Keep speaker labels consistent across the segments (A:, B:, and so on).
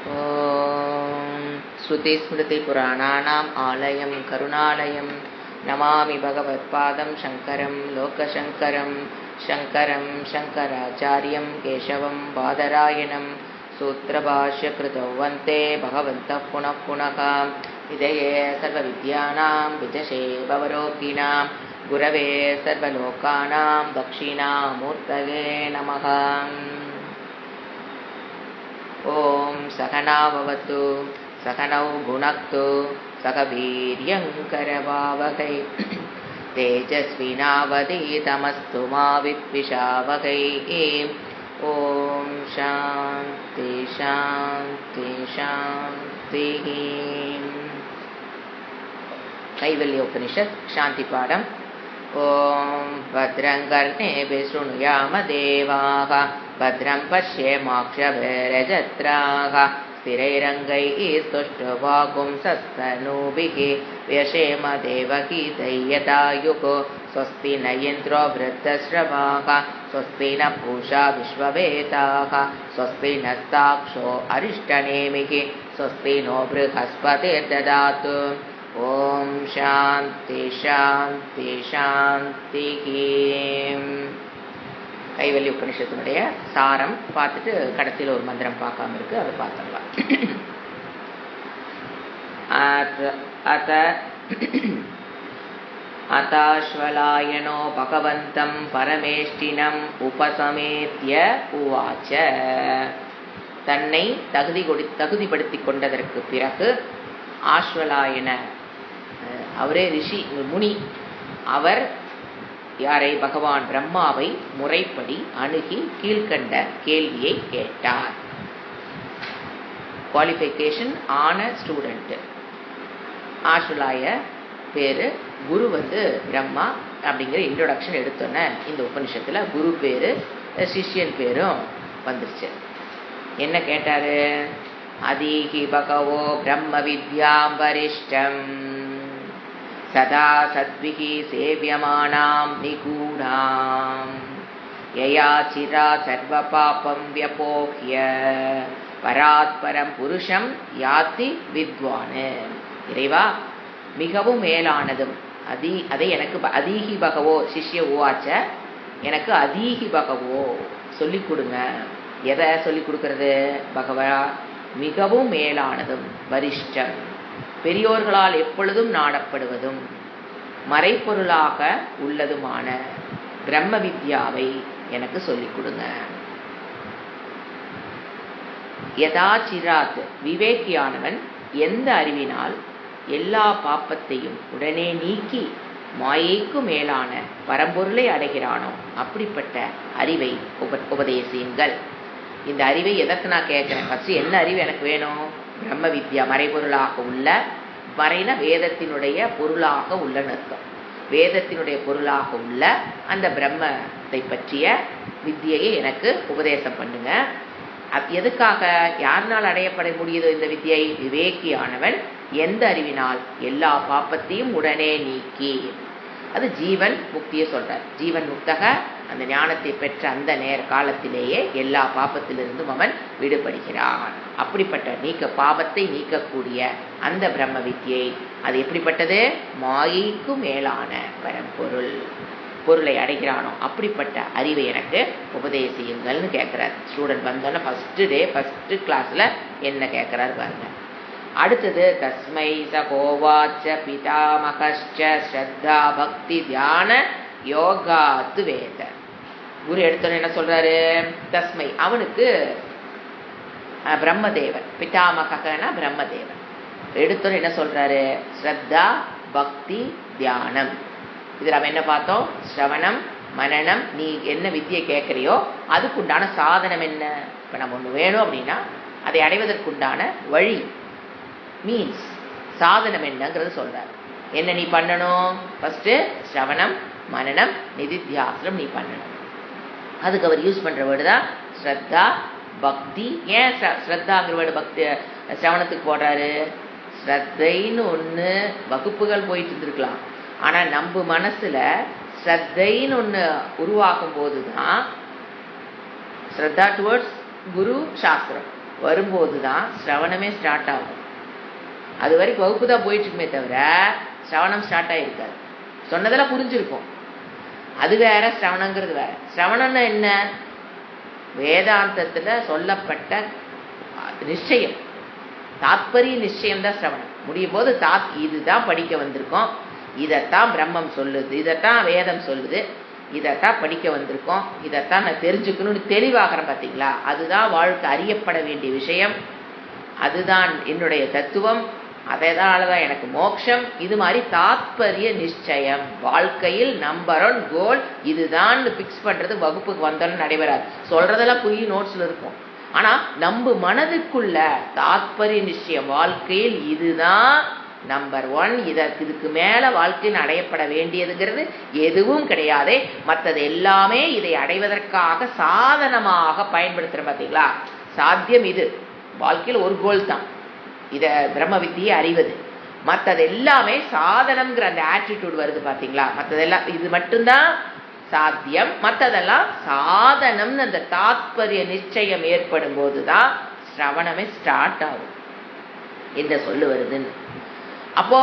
A: ॐ श्रुतिस्मृतिपुराणानाम् आलयं करुणालयं नमामि भगवत्पादं शङ्करं लोकशङ्करं शङ्करं शङ्कराचार्यं केशवं बादरायणं सूत्रभाष्यकृतौ वन्ते भगवन्तः पुनः पुनः विधये सर्वविद्यानां विजशे भवरोगिणां गुरवे सर्वलोकानां दक्षिणामूर्तये नमः। ॐ सहना भवतु सहनौ भुनक्तु सह वीर्यङ्करवावहै तेजस्विनावधीतमस्तु मा विद्विषावहै। ॐ शान्ति शान्ति शान्तिः। कैवल्योपनिषत् शान्ति पाठम्। ॐ भद्रं कर्णेभिः शृणुयाम देवाः भद्रं पश्येमाक्षभिर्यजत्राः स्थिरैरङ्गैः स्तुष्टुवागुंसस्तनूभिः व्यशेम देवगीतैः यदायुः। स्वस्ति न इन्द्रो वृद्धश्रवाः स्वस्ति न पूषा विश्ववेदाः स्वस्ति नस्ताक्षो अरिष्टनेमिः स्वस्ति नो बृहस्पतिर्ददातु। ॐ शान्ति शान्ति शान्तिः। கைவல்ய உபனிஷத்தினுடைய சாரம் பார்த்துட்டு கடைசியில் ஒரு மந்திரம் பார்க்காம இருக்கு, அதை பார்த்துடலாம். அதாஸ்வலாயனோ பகவந்தம் பரமேஷ்டினம் உபசமேத்ய உவாச்ச. தன்னை தகுதிப்படுத்தி கொண்டதற்கு பிறகு ஆஸ்வலாயன, அவரே ரிஷி முனி, அவர் யாரை? பகவான் பிரம்மாவை முறைப்படி அணுகி கீழ்கண்ட கேள்வியை கேட்டார். குவாலிஃபிகேஷன் ஆன ஸ்டூடெண்ட். ஆஸ்வலாய பேரு, குரு பிரம்மா அப்படிங்கிற இன்ட்ரோடக்ஷன் எடுத்தோன்னே இந்த உபனிஷத்துல குரு பேரு சிஷ்யன் பேரும் வந்துருச்சு. என்ன கேட்டாரு? அதீகி பகவோ பிரம்ம வித்யாம் வரிஷ்டம் சதா சத்விகி சேவியமானாம் நிகூணாம் யயா சிரா சர்வ பாபம் வியபோக்ய பராத்பரம் புருஷம் யாத்தி வித்வான். இறைவா, மிகவும் மேலானதும் அதை எனக்கு அதீகி பகவோ சிஷ்ய உவாச்ச, எனக்கு அதீகி பகவோ சொல்லிக் கொடுங்க. எதை சொல்லிக் கொடுக்கறது? பகவா, மிகவும் மேலானதும் வரிஷ்டம், பெரியோர்களால் எப்பொழுதும் நாடப்படுவதும் மறைப்பொருளாக உள்ளதுமான பிரம்ம வித்யாவை எனக்கு சொல்லிக் கொடுங்க. யதாச்சிராத், விவேக்கியானவன் எந்த அறிவினால் எல்லா பாப்பத்தையும் உடனே நீக்கி மாயைக்கு மேலான பரம்பொருளை அடைகிறானோ அப்படிப்பட்ட அறிவை உபதேசியுங்கள். இந்த அறிவை எதற்கு நான் கேட்கிறேன்? ஃபர்ஸ்ட் என்ன அறிவு எனக்கு வேணும்? பிரம்ம வித்யா, மறைபொருளாக உள்ள, மறைன வேதத்தினுடைய பொருளாக உள்ளன்னு அர்த்தம். வேதத்தினுடைய பொருளாக உள்ள அந்த பிரம்மத்தை பற்றிய வித்தியை எனக்கு உபதேசம் பண்ணுங்க. எதுக்காக? யாருனால் அடையப்பட முடியுதோ இந்த வித்தியை? விவேக்கியானவன் எந்த அறிவினால் எல்லா பாப்பத்தையும் உடனே நீக்கி, அது ஜீவன் முக்தியை சொல்றார். ஜீவன் முக்தக, அந்த ஞானத்தை பெற்ற அந்த காலத்திலேயே எல்லா பாப்பத்திலிருந்தும் அவன் விடுபடுகிறான். அப்படிப்பட்ட பாபத்தை நீக்கக்கூடிய அந்த பிரம்ம வித்தியை, அது எப்படிப்பட்டது? மாயைக்கு மேலான பரம்பொருள், பொருளை அடைகிறானோ அப்படிப்பட்ட அறிவை எனக்கு உபதேசியுங்கள்னு கேட்கிறார். ஸ்டூடெண்ட் வந்தோன்னா ஃபர்ஸ்ட் கிளாஸ்ல என்ன கேட்கிறாரு பாருங்க. அடுத்தது தஸ்மை சகோவாச்ச பிதாமகஸ்ச ஸ்ரத்தா பக்தி தியான யோகாத்து வேத. குரு எடுத்தோன்னு என்ன சொல்றாரு? தஸ்மை, அவனுக்கு பிரம்மதேவன், பிதாமகனா பிரம்மதேவன். எடுத்தோன்னு என்ன சொல்றாரு? ஸ்ரத்தா பக்தி தியானம். இது நம்ம என்ன பார்த்தோம்? ஸ்ரவணம் மனனம். நீ என்ன வித்தியை கேட்கறியோ அதுக்குண்டான சாதனம் என்ன? இப்போ நம்ம ஒன்று வேணும் அப்படின்னா அதை அடைவதற்குண்டான வழி, மீன்ஸ் சாதனம் என்னங்கிறது சொல்றாரு. என்ன நீ பண்ணணும்? ஃபர்ஸ்ட் ஸ்ரவணம் மனனம் நிதித்தியாசனம் நீ பண்ணணும். அதுக்கு அவர் யூஸ் பண்ற வேர்டு தான் ஸ்ரத்தா பக்தி. ஏன் ஸ்ரத்தாங்கிற வேர்டு பக்தி ஸ்ரவணத்துக்கு போடுறாரு? ஸ்ரத்தைன்னு ஒன்று வகுப்புகள் போயிட்டு இருந்திருக்கலாம், ஆனா நம்ம மனசுல ஸ்ரத்தைன்னு ஒன்று உருவாக்கும் போதுதான் ஸ்ரத்தா டுவர்ட்ஸ் குரு சாஸ்திரம் வரும்போது தான் சிரவணமே ஸ்டார்ட் ஆகும். அது வரைக்கும் வகுப்பு தான் போயிட்டு இருக்குமே தவிர சிரவணம் ஸ்டார்ட் ஆகிருக்காது. சொன்னதெல்லாம் புரிஞ்சிருக்கும். அது வேற, சிரவணங்கிறது வேற. சிரவணம்னா என்ன? வேதாந்தத்தில் சொல்லப்பட்ட நிச்சயம், தாத்பரிய நிச்சயம் தான் சிரவணம். முடியும் போது இதுதான் படிக்க வந்திருக்கோம், இதைத்தான் பிரம்மம் சொல்லுது, இதைத்தான் வேதம் சொல்லுது, இதைத்தான் படிக்க வந்திருக்கோம், இதைத்தான் நான் தெரிஞ்சுக்கணும்னு தெளிவாகிறேன். பார்த்தீங்களா? அதுதான் வாழ்க்கை அறியப்பட வேண்டிய விஷயம், அதுதான் என்னுடைய தத்துவம், அதனால தான் எனக்கு மோட்சம். இது மாதிரி தாத்பரிய நிச்சயம், வாழ்க்கையில் நம்பர் 1 கோல் இதுதான் ஃபிக்ஸ் பண்ணுறது வகுப்புக்கு வந்தாலும் நடைபெறாது. சொல்கிறதெல்லாம் புரிய நோட்ஸில் இருக்கும். ஆனால் நம்ம மனதுக்குள்ள தாத்பரிய நிச்சயம், வாழ்க்கையில் இதுதான் நம்பர் 1, இதுக்கு மேலே வாழ்க்கையில் அடையப்பட வேண்டியதுங்கிறது எதுவும் கிடையாது. மற்றது எல்லாமே இதை அடைவதற்காக சாதனமாக பயன்படுத்துகிற. பார்த்தீங்களா? சாத்தியம் இது. வாழ்க்கையில் ஒரு கோல் தான், இதை பிரம்ம வித்தியை அறிவது. மற்றது எல்லாமே சாதனம்ங்கிற அந்த ஆட்டிடியூட் வருது. பார்த்தீங்களா? மற்றதெல்லாம் இது மட்டும்தான் சாத்தியம், மற்றதெல்லாம் சாதனம்னு அந்த தாத்பரிய நிச்சயம் ஏற்படும் போது தான் சிரவணமே ஸ்டார்ட் ஆகும் என்று சொல்லு வருதுன்னு. அப்போ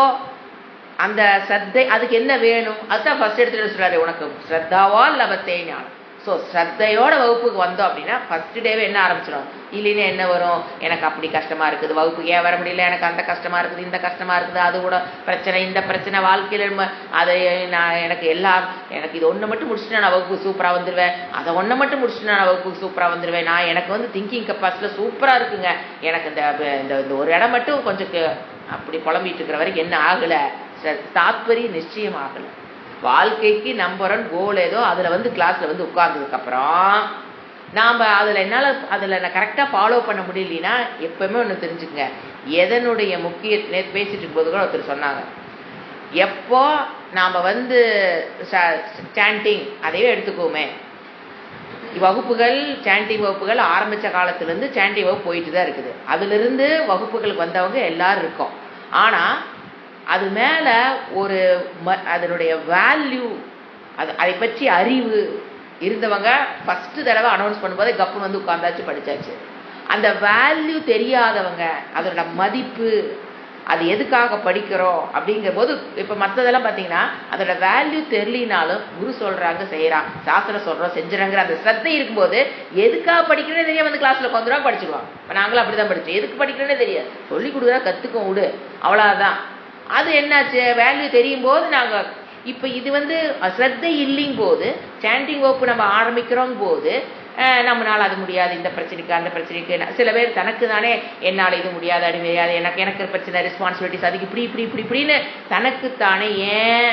A: அந்த ஸ்ரத்தை, அதுக்கு என்ன வேணும்? அதுதான் ஃபர்ஸ்ட் எடுத்துட்டு சொல்றாரு, உனக்கு ஸ்ரத்தாவா லபத்தே ஞானம். ஸோ ஸ்ரத்தையோட வகுப்புக்கு வந்தோம் அப்படின்னா ஃபர்ஸ்ட் டேவே என்ன ஆரம்பிச்சிடும்? இல்லைன்னா என்ன வரும்? எனக்கு அப்படி கஷ்டமா இருக்குது, வகுப்புக்கு ஏன் வர முடியல, எனக்கு அந்த கஷ்டமா இருக்குது, இந்த கஷ்டமா இருக்குது, அது கூட பிரச்சனை, இந்த பிரச்சனை, வாழ்க்கையில் அதை நான் எனக்கு இது ஒன்று மட்டும் முடிச்சுட்டு நான் வகுப்பு சூப்பராக வந்துடுவேன், அதை ஒன்றை மட்டும் முடிச்சுட்டு நான் வகுப்புக்கு சூப்பராக வந்துடுவேன், நான் எனக்கு திங்கிங் கெப்பாசிட்டியில் சூப்பராக இருக்குங்க, எனக்கு இந்த ஒரு இடம் மட்டும் கொஞ்சம் அப்படி புலம்பிட்டு இருக்கிற வரைக்கும் என்ன ஆகலை? தாத்பரிய நிச்சயம் ஆகலை. வாழ்க்கைக்கு நம்பர் 1 கோல் ஏதோ அதில் கிளாஸில் உட்கார்ந்ததுக்கப்புறம் நாம் அதில் நான் கரெக்டாக ஃபாலோ பண்ண முடியலனா, எப்பவுமே ஒன்று தெரிஞ்சுக்கங்க, எதனுடைய நேற்று பேசிட்டு இருக்கும்போது கூட ஒருத்தர் சொன்னாங்க, எப்போ நாம் சாண்டிங் அதையே எடுத்துக்கோமே, வகுப்புகள் சாண்டிங் வகுப்புகள் ஆரம்பித்த காலத்துலேருந்து சாண்டிங் வகுப்பு போயிட்டு தான் இருக்குது. அதிலிருந்து வகுப்புகளுக்கு வந்தவங்க எல்லாரும் இருக்கோம். ஆனால் அது மேலே ஒரு அதனுடைய வேல்யூ, அதை பற்றி அறிவு இருந்தவங்க ஃபஸ்ட்டு தடவை அனௌன்ஸ் பண்ணும்போதே கப்புன்னு உட்காந்தாச்சு, படித்தாச்சு. அந்த வேல்யூ தெரியாதவங்க, அதோட மதிப்பு, அது எதுக்காக படிக்கிறோம் அப்படிங்கிற போது, இப்போ மற்றதெல்லாம் பார்த்தீங்கன்னா அதோட வேல்யூ தெரியலினாலும் குரு சொல்கிறாங்க செய்கிறான், சாஸ்திரம் சொல்கிறோம் செஞ்சுறாங்கிற அந்த ஸ்ரத்தை இருக்கும்போது எதுக்காக படிக்கிறேன்னே தெரியாது, கிளாஸில் உட்காந்துருவாங்க படிச்சுடுவாங்க. இப்போ நாங்களும் அப்படி தான் படித்தோம், எதுக்கு படிக்கிறேன்னே தெரியாது, சொல்லி கொடுக்குறா கற்றுக்கும் விடு, அவ்வளோதான். அது என்னாச்சு? வேல்யூ தெரியும் போது நாங்கள் இப்போ இது ஸ்ரத்தை இல்லைங்க போது, சாண்டிங் வகுப்பு நம்ம ஆரம்பிக்கிறோம் போது நம்மளால் அது முடியாது, இந்த பிரச்சனைக்கு அந்த பிரச்சனைக்கு, சில பேர் தனக்கு தானே என்னால் இது முடியாது, அது முடியாது, எனக்கு பிரச்சனை, ரெஸ்பான்சிபிலிட்டிஸ், அதுக்கு இப்படின்னு தனக்குத்தானே. ஏன்?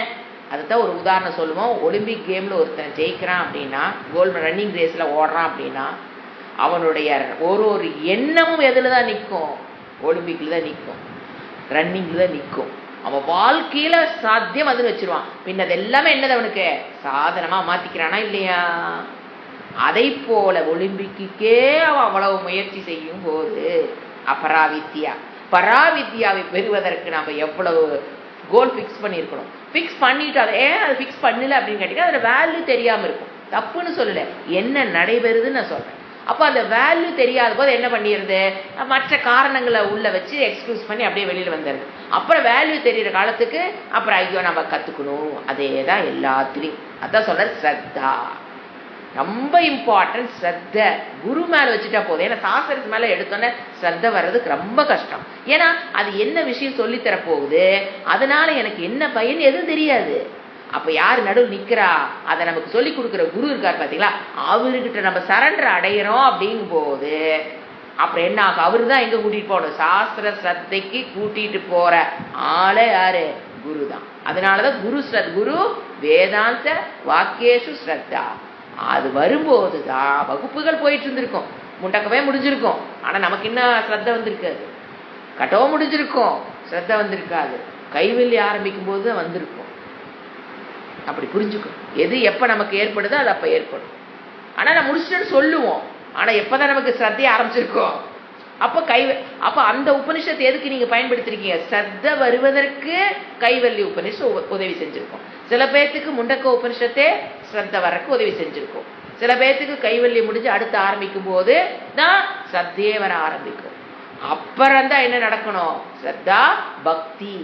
A: அதுதான் ஒரு உதாரணம் சொல்லுவோம். ஒலிம்பிக் கேமில் ஒருத்தன் ஜெயிக்கிறான் அப்படின்னா, கோல்டு ரன்னிங் ரேஸில் ஓடுறான் அப்படின்னா, அவனுடைய ஒரு எண்ணமும் எதில் தான் நிற்கும்? ஒலிம்பிக்கில் தான் நிற்கும், ரன்னிங்கில் தான் நிற்கும். அவன் வாழ்க்கையில் சாத்தியம் அதுன்னு வச்சிருவான். பின்ன அது எல்லாமே என்னது? அவனுக்கு சாதனமாக மாற்றிக்கிறானா இல்லையா? அதை போல ஒலிம்பிக்கே அவன் அவ்வளவு முயற்சி செய்யும் போது பராவித்யாவை பெறுவதற்கு நம்ம எவ்வளவு கோல் ஃபிக்ஸ் பண்ணியிருக்கணும். ஃபிக்ஸ் பண்ணிட்டு அதை அது ஃபிக்ஸ் பண்ணல அப்படின்னு கேட்டீங்கன்னா அதில் வேல்யூ தெரியாமல் இருக்கும். தப்புன்னு சொல்லலை, என்ன நடைபெறுதுன்னு நான் சொல்கிறேன். அப்போ அந்த வேல்யூ தெரியாத போது என்ன பண்ணிடுறது? மற்ற காரணங்களை உள்ள வச்சு எக்ஸ்கியூஸ் பண்ணி அப்படியே வெளியில் வந்துடுது. அப்புறம் வேல்யூ தெரிகிற காலத்துக்கு அப்புறம் ஐயோ நம்ம கற்றுக்கணும், அதே தான் எல்லாத்துலேயும். அதான் சொல்கிற ஸ்ரத்தா ரொம்ப இம்பார்ட்டன்ட். ஸ்ரத்த குரு மேலே வச்சுட்டா போதும். ஏன்னா சாஸ்திரத்து மேலே எடுத்தோன்னே ஸ்ரத்த வர்றதுக்கு ரொம்ப கஷ்டம். ஏன்னா அது என்ன விஷயம் சொல்லித்தர போகுது, அதனால எனக்கு என்ன பயன் எதுவும் தெரியாது. அப்போ யார் நடுவில் நிற்கிறா? அதை நமக்கு சொல்லி கொடுக்குற குரு இருக்கார் பார்த்தீங்களா, அவர்கிட்ட நம்ம சரண்டர் அடையிறோம் அப்படிங்கும் போது அப்புறம் என்ன ஆகும்? அவரு தான் எங்கே கூட்டிகிட்டு போகணும்? சாஸ்திர ஸ்ரத்தைக்கு கூட்டிகிட்டு போகிற ஆளே யாரு? குரு தான். அதனால தான் குரு வேதாந்த வாக்கியேஷு ஸ்ரத்தா. அது வரும்போது தான் வகுப்புகள் போயிட்டு இருந்திருக்கும், முண்டக்கவே முடிஞ்சிருக்கும். ஆனால் நமக்கு என்ன ஸ்ரத்த வந்திருக்காது, கட்டவும் முடிஞ்சிருக்கும், ஸ்ரத்த வந்திருக்காது. கைவெள்ளி ஆரம்பிக்கும் போது தான் வந்திருக்கும். அப்படி புரிஞ்சுக்கும். எது எப்போ நமக்கு ஏற்படுதோ அது அப்போ ஏற்படும். ஆனால் நான் முடிச்சுட்டேன்னு சொல்லுவோம், ஆனால் எப்போ தான் நமக்கு ஸ்ரத்தையை ஆரம்பிச்சிருக்கோம் அப்போ அந்த உபனிஷத்தை எதுக்கு நீங்கள் பயன்படுத்திருக்கீங்க? ஸ்ரத்த வருவதற்கு கைவல்லி உபனிஷம் உதவி செஞ்சுருக்கோம். சில பேர்த்துக்கு முண்டக்க உபனிஷத்தே ஸ்ரத்த வர்றதுக்கு உதவி செஞ்சுருக்கோம். சில பேர்த்துக்கு கைவல்லியம் முடிஞ்சு அடுத்து ஆரம்பிக்கும் போது தான் ஸ்ரத்தையே வர ஆரம்பிக்கும். அப்புறம் தான் என்ன நடக்கணும்? ஸ்ரத்தா பக்தி.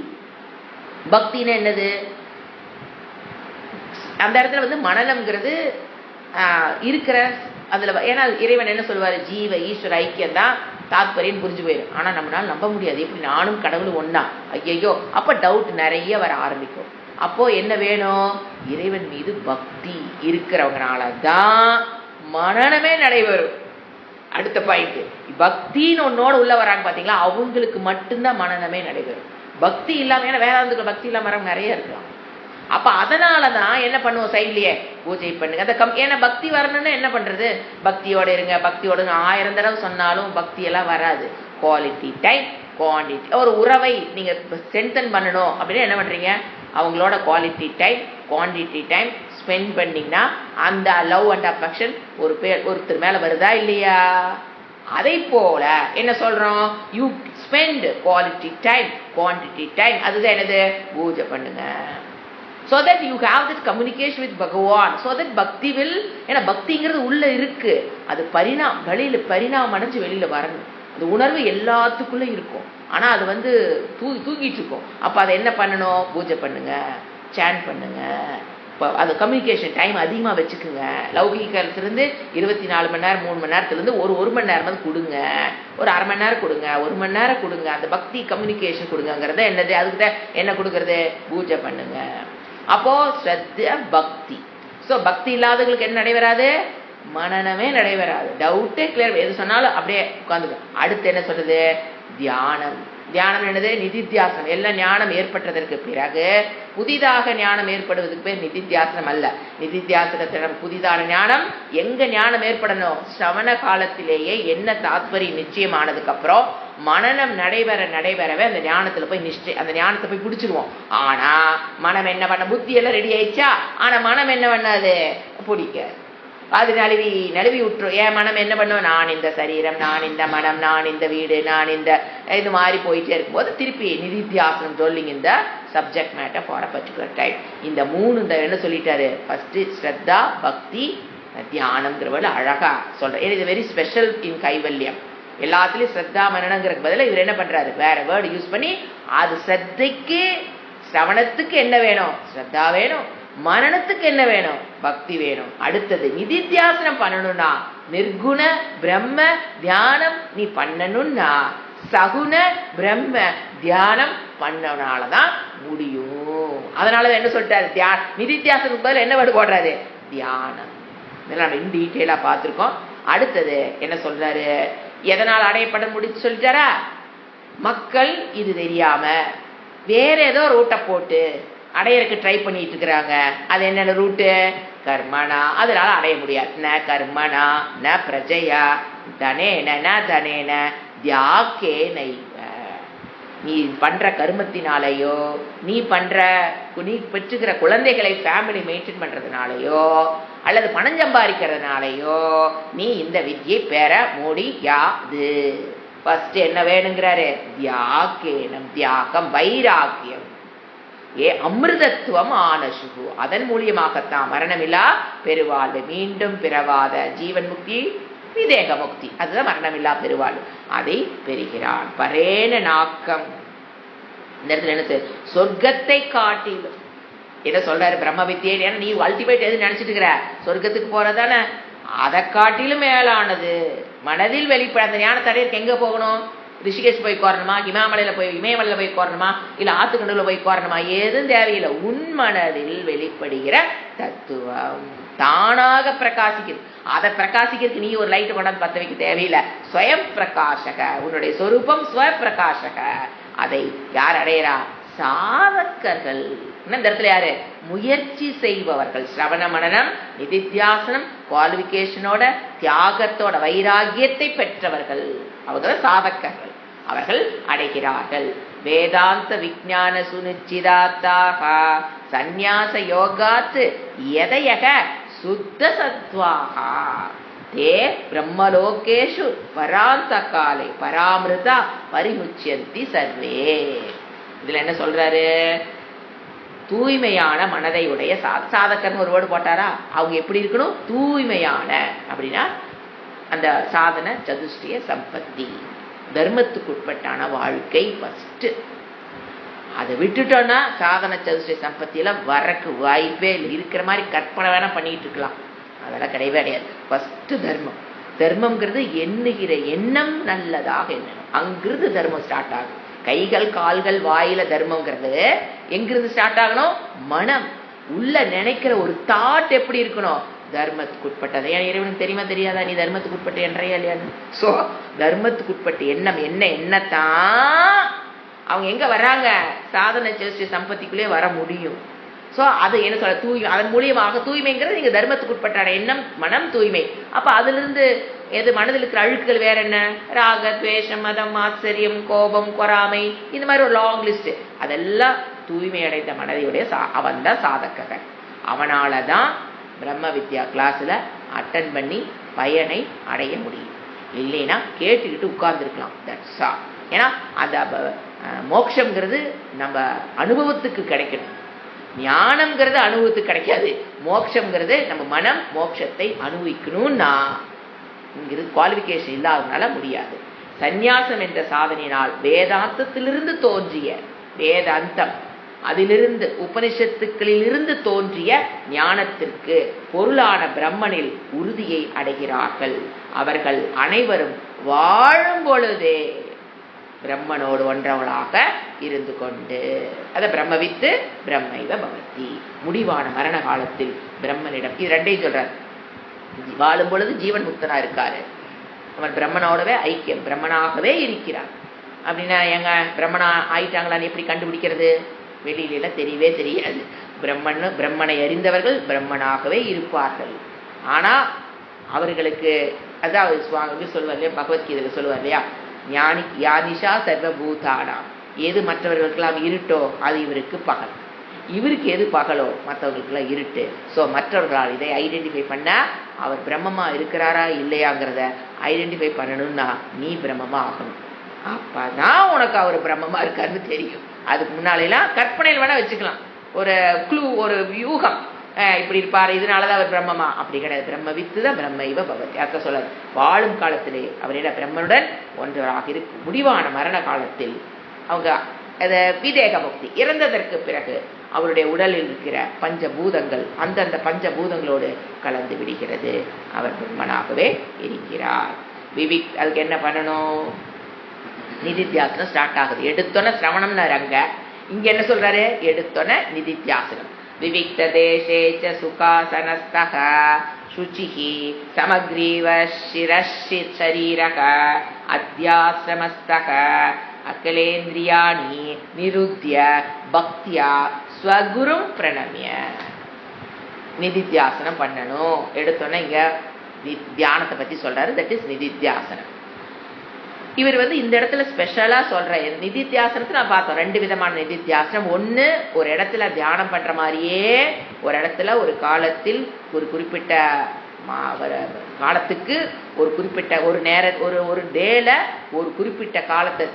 A: பக்தின்னு என்னது? அந்த இடத்துல மனநம்ங்கிறது இருக்கிற அதுல. ஏன்னா இறைவன் என்ன சொல்லுவாரு? ஜீவ ஈஸ்வர ஐக்கியம் தான் தாத்பரியம் புரிஞ்சு போயிடும். ஆனா நம்மளால நம்ப முடியாது, எப்படி நானும் கடவுளும் ஒன்னா? ஐயோ, அப்ப டவுட் நிறைய வர ஆரம்பிக்கும். அப்போ என்ன வேணும்? இறைவன் மீது பக்தி இருக்கிறவங்கனால தான் மனநமே நடைபெறும். அடுத்த பாயிண்ட், பக்தின்னு ஒன்னோட உள்ள வராங்க பாத்தீங்களா, அவங்களுக்கு மட்டும்தான் மனநமே நடைபெறும். பக்தி இல்லாம, ஏன்னா வேதாந்தத்துல பக்தி இல்லாம வரவங்க நிறைய இருக்கலாம். அப்ப அதனாலதான் என்ன பண்ணுவோம்? சைட்லயே பூஜை பண்ணுங்க அந்த ஏன்னா பக்தி வரணும்னு என்ன பண்றது? பக்தியோட இருங்க, பக்தியோட 1000 தடவை சொன்னாலும் பக்தி எல்லாம் வராது. Quality time, quantity. ஒரு உறவை நீங்க ஸ்ட்ரென்தன் பண்ணணும் அப்படின்னு என்ன பண்றீங்க? அவங்களோட quality time, quantity time spend பண்ணீங்கன்னா அந்த லவ் அண்ட் அஃபெக்ஷன் ஒருத்தர் மேல வருதா இல்லையா? அதை போல என்ன சொல்றோம்? You spend quality time, quantity time. அதுதான் என்னது? பூஜை பண்ணுங்க. So that you have that communication with Bhagavan, so that bhakti will, ஏன்னா பக்திங்கிறது உள்ள இருக்கு, அது வெளியில பரிணாமம் அடைஞ்சு வெளியில வரணும். அந்த உணர்வு எல்லாத்துக்குள்ள இருக்கும், ஆனா அது தூங்கிட்டு இருக்கும். அப்ப அதை என்ன பண்ணணும்? பூஜை பண்ணுங்க, சாண்ட் பண்ணுங்க. அது கம்யூனிகேஷன் டைம் அதிகமா வச்சுக்குங்க. லௌகிகத்திலிருந்து 24 மணி நேரம் 3 மணி நேரத்திலிருந்து ஒரு மணி நேரம் கொடுங்க, ஒரு அரை மணி நேரம் கொடுங்க, 1 மணி நேரம் கொடுங்க. அந்த பக்தி கம்யூனிகேஷன் கொடுங்கிறத என்னது? அதுக்கு என்ன கொடுக்கறது? பூஜை பண்ணுங்க. அப்போ ஸ்ரத்த பக்தி. ஸோ பக்தி இல்லாதவங்களுக்கு என்ன நடைபெறாது? மனநமே நடைபெறாது. டவுட்டே கிளியர். எது சொன்னாலும் அப்படியே உட்காந்துக்கும். அடுத்து என்ன சொல்றது? தியானம். தியானம் என்னது? நிதித்தியாசனம். எல்லாம் ஞானம் ஏற்பட்டதற்கு பிறகு புதிதாக ஞானம் ஏற்படுவதற்கு பேர் நிதித்தியாசனம் அல்ல. நிதித்தியாசனத்திடம் புதிதான ஞானம் எங்க ஞானம் ஏற்படணும்? சிரவண காலத்திலேயே என்ன தாத்பரியம் நிச்சயமானதுக்கு அப்புறம் மனநம் நடைபெறவே அந்த ஞானத்துல போய் அந்த ஞானத்தை போய் பிடிச்சிருவோம். ஆனா மனம் என்ன பண்ண? புத்தி எல்லாம் ரெடி ஆயிடுச்சா, ஆனா மனம் என்ன பண்ணாது? பிடிக்க அது நழுவி விட்டுரும். ஏன் மனம் என்ன பண்ணுவோம்? நான் இந்த சரீரம், நான் இந்த மனம், நான் இந்த வீடு, நான் இந்த இது மாதிரி போயிட்டே இருக்கும்போது திருப்பி நிதித்தியாசனம் சொல்லிங்க இந்த subject matter for a particular time. இந்த 3 இந்த என்ன சொல்லிட்டாரு? ஃபர்ஸ்ட் ஸ்ரத்தா, பக்தி, தியானம்ங்கிறவள் அழகா சொல்றேன். இது வெரி ஸ்பெஷல் இன் கைவல்யம். எல்லாத்துலயும் ஸ்ரத்தா மனனங்கிறதுக்கு பதிலாக இவர் என்ன பண்றாரு? வேற வேர்டு யூஸ் பண்ணி அது ஸ்ரத்தைக்கு சிரவணத்துக்கு என்ன வேணும்? ஸ்ரத்தா வேணும். மனனத்துக்கு என்ன வேணும்? பக்தி வேணும். அடுத்தது நிதித்தியாசனம் பண்ணணும்னா நிர்குண பிரம்ம தியானம் நீ பண்ணணும்னா சகுண பிரம்ம தியானம் பண்ணனாலதான் முடியும். அதனால என்ன சொல்லிட்டாரு? நிதித்தியாசனத்துக்கு பதில் என்ன வேர்டு போடுறாரு? தியானம். இதெல்லாம் நம்ம இன் டீட்டெயிலா பார்த்திருக்கோம். அடுத்தது என்ன சொல்றாரு? எதனால் அடையப்பட முடிச்சு சொல்லிட்டாரா? மக்கள் இது தெரியாம வேற ஏதோ ரூட்டை போட்டு அடையறதுக்கு ட்ரை பண்ணிட்டு இருக்கிறாங்க. அது என்னென்ன ரூட்டு? கர்மனா. அதனால அடைய முடியாது. ந கர்மனா ந பிரஜையா தனேன ந தனேன தியாக்கே நைவ. நீ பண்ற கர்மத்தினாலேயோ, நீ பெற்றுக்கிற குழந்தைகளை ஃபேமிலி மெயின்டைன் பண்றதுனாலயோ, அல்லது பணம் சம்பாதிக்கிறதுனாலயோ நீ இந்த வித்யை பெற முடியாது. ஃபர்ஸ்ட் என்ன வேணுங்கிறாரு? தியாகேனம். தியாகம் வைராக்கியம். அமிர்தத்துவம் ஆனசுகு. அதன் மூலியமாகத்தான் மரணமில்லா பெருவாழ்வு, மீண்டும் பிறவாத ஜீவன் முக்தி, விதேக முக்தி. அதுதான் மரணமில்லா பெருவாழ்வு. அதை பெறுகிறான். பரேன நாக்கம். இந்த இடத்துல என்ன? சொர்க்கத்தை காட்டிலும் என்ன சொல்றாரு? பிரம்ம வித்தியை. ஏன்னா நீ அல்டிமேட் எது நினைச்சிட்டு இருக்கிற? சொர்க்கத்துக்கு போறதானே. அதை காட்டிலும் மேலானது மனதில் வெளிப்பட. அந்த ஞானத்தை அடையிறதுக்கு எங்க போகணும்? ரிஷிகேஷ் போய் கோரணுமா? இமயமலையில போய் கோரணுமா? இல்ல ஆத்துக்கண்டுல போய் கோரணுமா? ஏதும் தேவையில்லை. உன் மனதில் வெளிப்படுகிற தத்துவம் தானாக பிரகாசிக்கிறது. அதை பிரகாசிக்கிறதுக்கு நீ ஒரு லைட் கொண்டாந்து பத்த வைக்க தேவையில்லை. ஸ்வயம் பிரகாசக. உன்னுடைய சொரூபம் ஸ்வ பிரகாசக. அதை யார் அடையறா? சாதகர்கள். இந்த இடத்துல யாரு? முயற்சி செய்பவர்கள். சிரவண மனனம் நிதித்தியாசனம் குவாலிபிகேஷனோட தியாகத்தோட வைராகியத்தை பெற்றவர்கள் அவங்க சாதகர்கள். அவர்கள் அடைகிறார்கள். வேதாந்த விஞ்ஞான சுனிச்சிதாத்தாக சந்நியாச யோகாத் யதயக சுத்த சத்வாக தே பிரம்மலோகேஷு பராந்த காலே பராமிருதா பரிமுச்சியந்தி சர்வே. இதுல என்ன சொல்றாரு? தூய்மையான மனதை உடைய சாதகர்னு ஒரு வேர்டு போட்டாரா, அவங்க எப்படி இருக்கணும், தூய்மையான. அப்படின்னா அந்த சாதன சதுஷ்டிய சம்பத்தி, தர்மத்துக்கு உட்பட்டான வாழ்க்கை ஃபர்ஸ்ட். அதை விட்டுட்டோன்னா சாதன சதுஷ்டிய சம்பத்தியில வரக்கு வாய்ப்பே இல்லை. இருக்கிற மாதிரி கற்பனை வேணா பண்ணிட்டு இருக்கலாம், அதெல்லாம் கிடையவே கிடையாது. ஃபர்ஸ்ட் தர்மம். தர்மம்ங்கிறது எண்ணுகிற எண்ணம் நல்லதாக எண்ணணும், அங்கிருந்து தர்மம் ஸ்டார்ட் ஆகும். கைகள் கால்கள் வாயில தர்மங்கிறது எங்கிருந்து ஸ்டார்ட் ஆகணும், மனம் உள்ள நினைக்கிற ஒரு தாட் எப்படி இருக்கணும், தர்மத்துக்கு உட்பட்டது. ஏன் இறைவனுக்கு தெரியுமா தெரியாதா நீ தர்மத்துக்கு உட்பட்ட என்றையா இல்லையான்னு? ஸோ தர்மத்துக்கு உட்பட்ட எண்ணம் என்னத்தான் அவங்க எங்க வர்றாங்க, சாதன சதுஷ்டிய சம்பத்திக்குள்ளே வர முடியும். ஸோ அது என்ன சொல்ற, தூய்மை. அதன் மூலியமாக தூய்மைங்கிறது நீங்க தர்மத்துக்கு உட்பட்ட எண்ணம், மனம் தூய்மை. அப்ப அதுல இருந்து எது மனதில் இருக்கிற அழுக்குகள் வேற என்ன, ராக துவேஷம் மதம் ஆச்சரியம் கோபம் பொறாமை, இந்த மாதிரி ஒரு லாங் லிஸ்ட். அதெல்லாம் தூய்மை அடைந்த மனதையுடைய அவன் தான் சாதகன். அவனாலதான் பிரம்ம வித்யா கிளாஸ்ல அட்டன் பண்ணி பயனை அடைய முடியும். இல்லைன்னா கேட்டுக்கிட்டு உட்கார்ந்துருக்கலாம். That's all. ஏன்னா அந்த மோட்சம்ங்கிறது நம்ம அனுபவத்துக்கு கிடைக்கணும், ஞானம்ங்கிறது அனுபவத்துக்கு கிடைக்காது. மோட்சம்ங்கிறது நம்ம மனம் மோட்சத்தை அனுபவிக்கணும்னா இங்கிறது குவாலிஃபிகேஷன் இல்லாததுனால முடியாது. சந்நியாசம் என்ற சாதனையினால் வேதாந்தத்திலிருந்து தோன்றிய வேதாந்தம், அதிலிருந்து உபனிஷத்துக்களிலிருந்து தோன்றிய ஞானத்திற்கு பொருளான பிரம்மனில் உறுதியை அடைகிறார்கள். அவர்கள் அனைவரும் வாழும் பொழுதே பிரம்மனோடு ஒன்றவளாக இருந்து கொண்டு, அத பிரம்மவித்து பிரம்மைவ பவதி, முடிவான மரண காலத்தில் பிரம்மனிடம். இது ரெண்டையும் சொல்றார். வாழும் பொழுது ஜீவன் முக்தனா இருக்காரு, அவன் பிரம்மனோடவே ஐக்கியம், பிரம்மனாகவே இருக்கிறான். அப்படின்னா எங்க பிரம்மனா ஆயிட்டாங்களான்னு எப்படி கண்டுபிடிக்கிறது, வெளியில தெரியவே தெரியாது. பிரம்மனை அறிந்தவர்கள் பிரம்மனாகவே இருப்பார்கள். ஆனா அவர்களுக்கு அதாவது சுவாமி சொல்வார் இல்லையா, பகவத்கீதையில சொல்லுவார் இல்லையா, ஞானி யானிஷா சர்வபூதானாம், எது மற்றவர்களுக்கெல்லாம் இருட்டோ அது இவருக்கு பகல், இவருக்கு எது பகலோ மற்றவர்களுக்கெல்லாம் இருட்டு. ஸோ மற்றவர்களால் இதை ஐடென்டிஃபை பண்ண அவர் பிரம்மமா இருக்கிறாரா இல்லையாங்கிறத ஐடென்டிஃபை பண்ணணும்னா நீ பிரம்மமா ஆகணும். அப்பதான் உனக்கு அவர் பிரம்மமா இருக்காருன்னு தெரியும். அதுக்கு முன்னாலாம் கற்பனையில் வேணா வச்சுக்கலாம், ஒரு க்ளூ, ஒரு வியூகம், இப்படி இருப்பாரு இதனாலதான் அவர் பிரம்மமா, அப்படி கிடையாது. பிரம்ம வித்துதான் பிரம்ம இவ பவதி. அர்த்த சொல்ல வாழும் காலத்திலே அவரிடம் பிரம்மனுடன் ஒன்றவராக இருக்கும். முடிவான மரண காலத்தில் அவங்க விதேக முக்தி, இறந்ததற்கு பிறகு அவருடைய உடலில் இருக்கிற பஞ்சபூதங்கள் அந்தந்த பஞ்சபூதங்களோடு கலந்து விடுகிறது, அவர் பிரம்மனாகவே இருக்கிறார். விவிக் அதுக்கு என்ன பண்ணணும், நிதித்தியாசனம் ஸ்டார்ட் ஆகுது. எடுத்தோன சிரவணம்னு அங்க இங்க என்ன சொல்றாரு, எடுத்தோன நிதித்தியாசனம். விவிக்த தேசேச்ச சுகாசனஸ்தஹ சுச்சிஹி சமக்ரீவ சிரஷி சரீரக அத்யாஸ்ரமஸ்தஹ அகலேந்திரியாணி நிருத்ய பக்தியா ஸ்வகுரும் பிரணமிய. நிதித்தியாசனம் பண்ணணும். எடுத்தோன்னே இங்க தியானத்தை பத்தி சொல்றாரு, தட் இஸ் நிதித்தியாசனம். இவர் இந்த இடத்துல ஸ்பெஷலா சொல்ற நிதித்தியாசனத்தை நான் பார்த்தோம். ரெண்டு விதமான நிதித்தியாசனம். ஒண்ணு ஒரு இடத்துல தியானம் பண்ற மாதிரியே ஒரு இடத்துல ஒரு காலத்தில் ஒரு குறிப்பிட்ட காலத்துக்கு ஒரு குறிப்பிட்ட ஒரு ஒரு டேல ஒரு குறிப்பிட்ட காலத்தை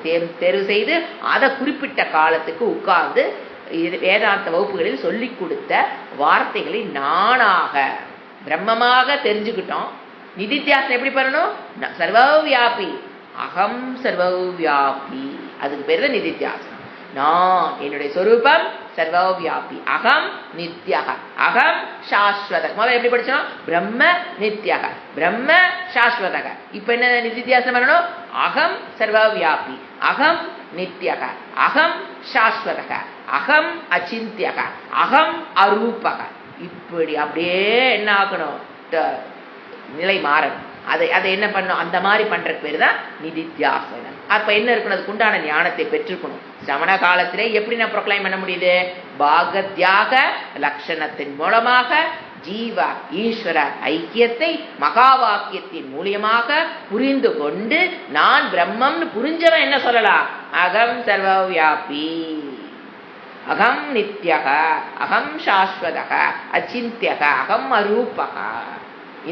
A: தேர்வு செய்து அதை குறிப்பிட்ட காலத்துக்கு உட்கார்ந்து வேதாந்த வகுப்புகளில் சொல்லிக் கொடுத்த வார்த்தைகளை நானாக பிரம்மமாக தெரிஞ்சுக்கிட்டோம். நிதித்தியாசனம் எப்படி பண்ணணும், சர்வவியாபி அகம் சர்வவியாபி, அதுக்கு பேர் தான் நிதித்தியாசனம். நான் என்னுடைய சொரூபம் சர்வவியாபி, அகம் நித்யக, அகம் சாஸ்வத. முதல்ல எப்படி படிச்சோம், பிரம்ம நித்யக பிரம்ம சாஸ்வதக. இப்ப என்ன நிதித்தியாசனம் பண்ணணும், அகம் சர்வவியாபி அகம் நித்யக அகம் சாஸ்வதக அகம் அச்சிந்தியக அகம் அரூபக. இப்படி அப்படியே என்ன ஆகணும், நிலை மாறணும். அதை என்ன பண்ணும், அந்த மாதிரி பண்றதுக்கு பேரு தான் நிதித்தியாசனம். அப்ப என்ன இருக்கணும், அதுக்கு உண்டான ஞானத்தை பெற்றுக்கணும். சமண காலத்திலே எப்படி நான் ப்ரொக்ளைம் பண்ண முடியுது, பாகத்யாக லட்சணத்தின் மூலமாக ஜீவ ஈஸ்வர ஐக்கியத்தை மகா வாக்கியத்தின் மூலியமாக புரிந்து கொண்டு நான் பிரம்மம்னு புரிஞ்சவன் என்ன சொல்லலாம், அகம் சர்வவியாபி அகம் நித்யக அகம் சாஸ்வதக அச்சிந்தியக அகம் அரூபக.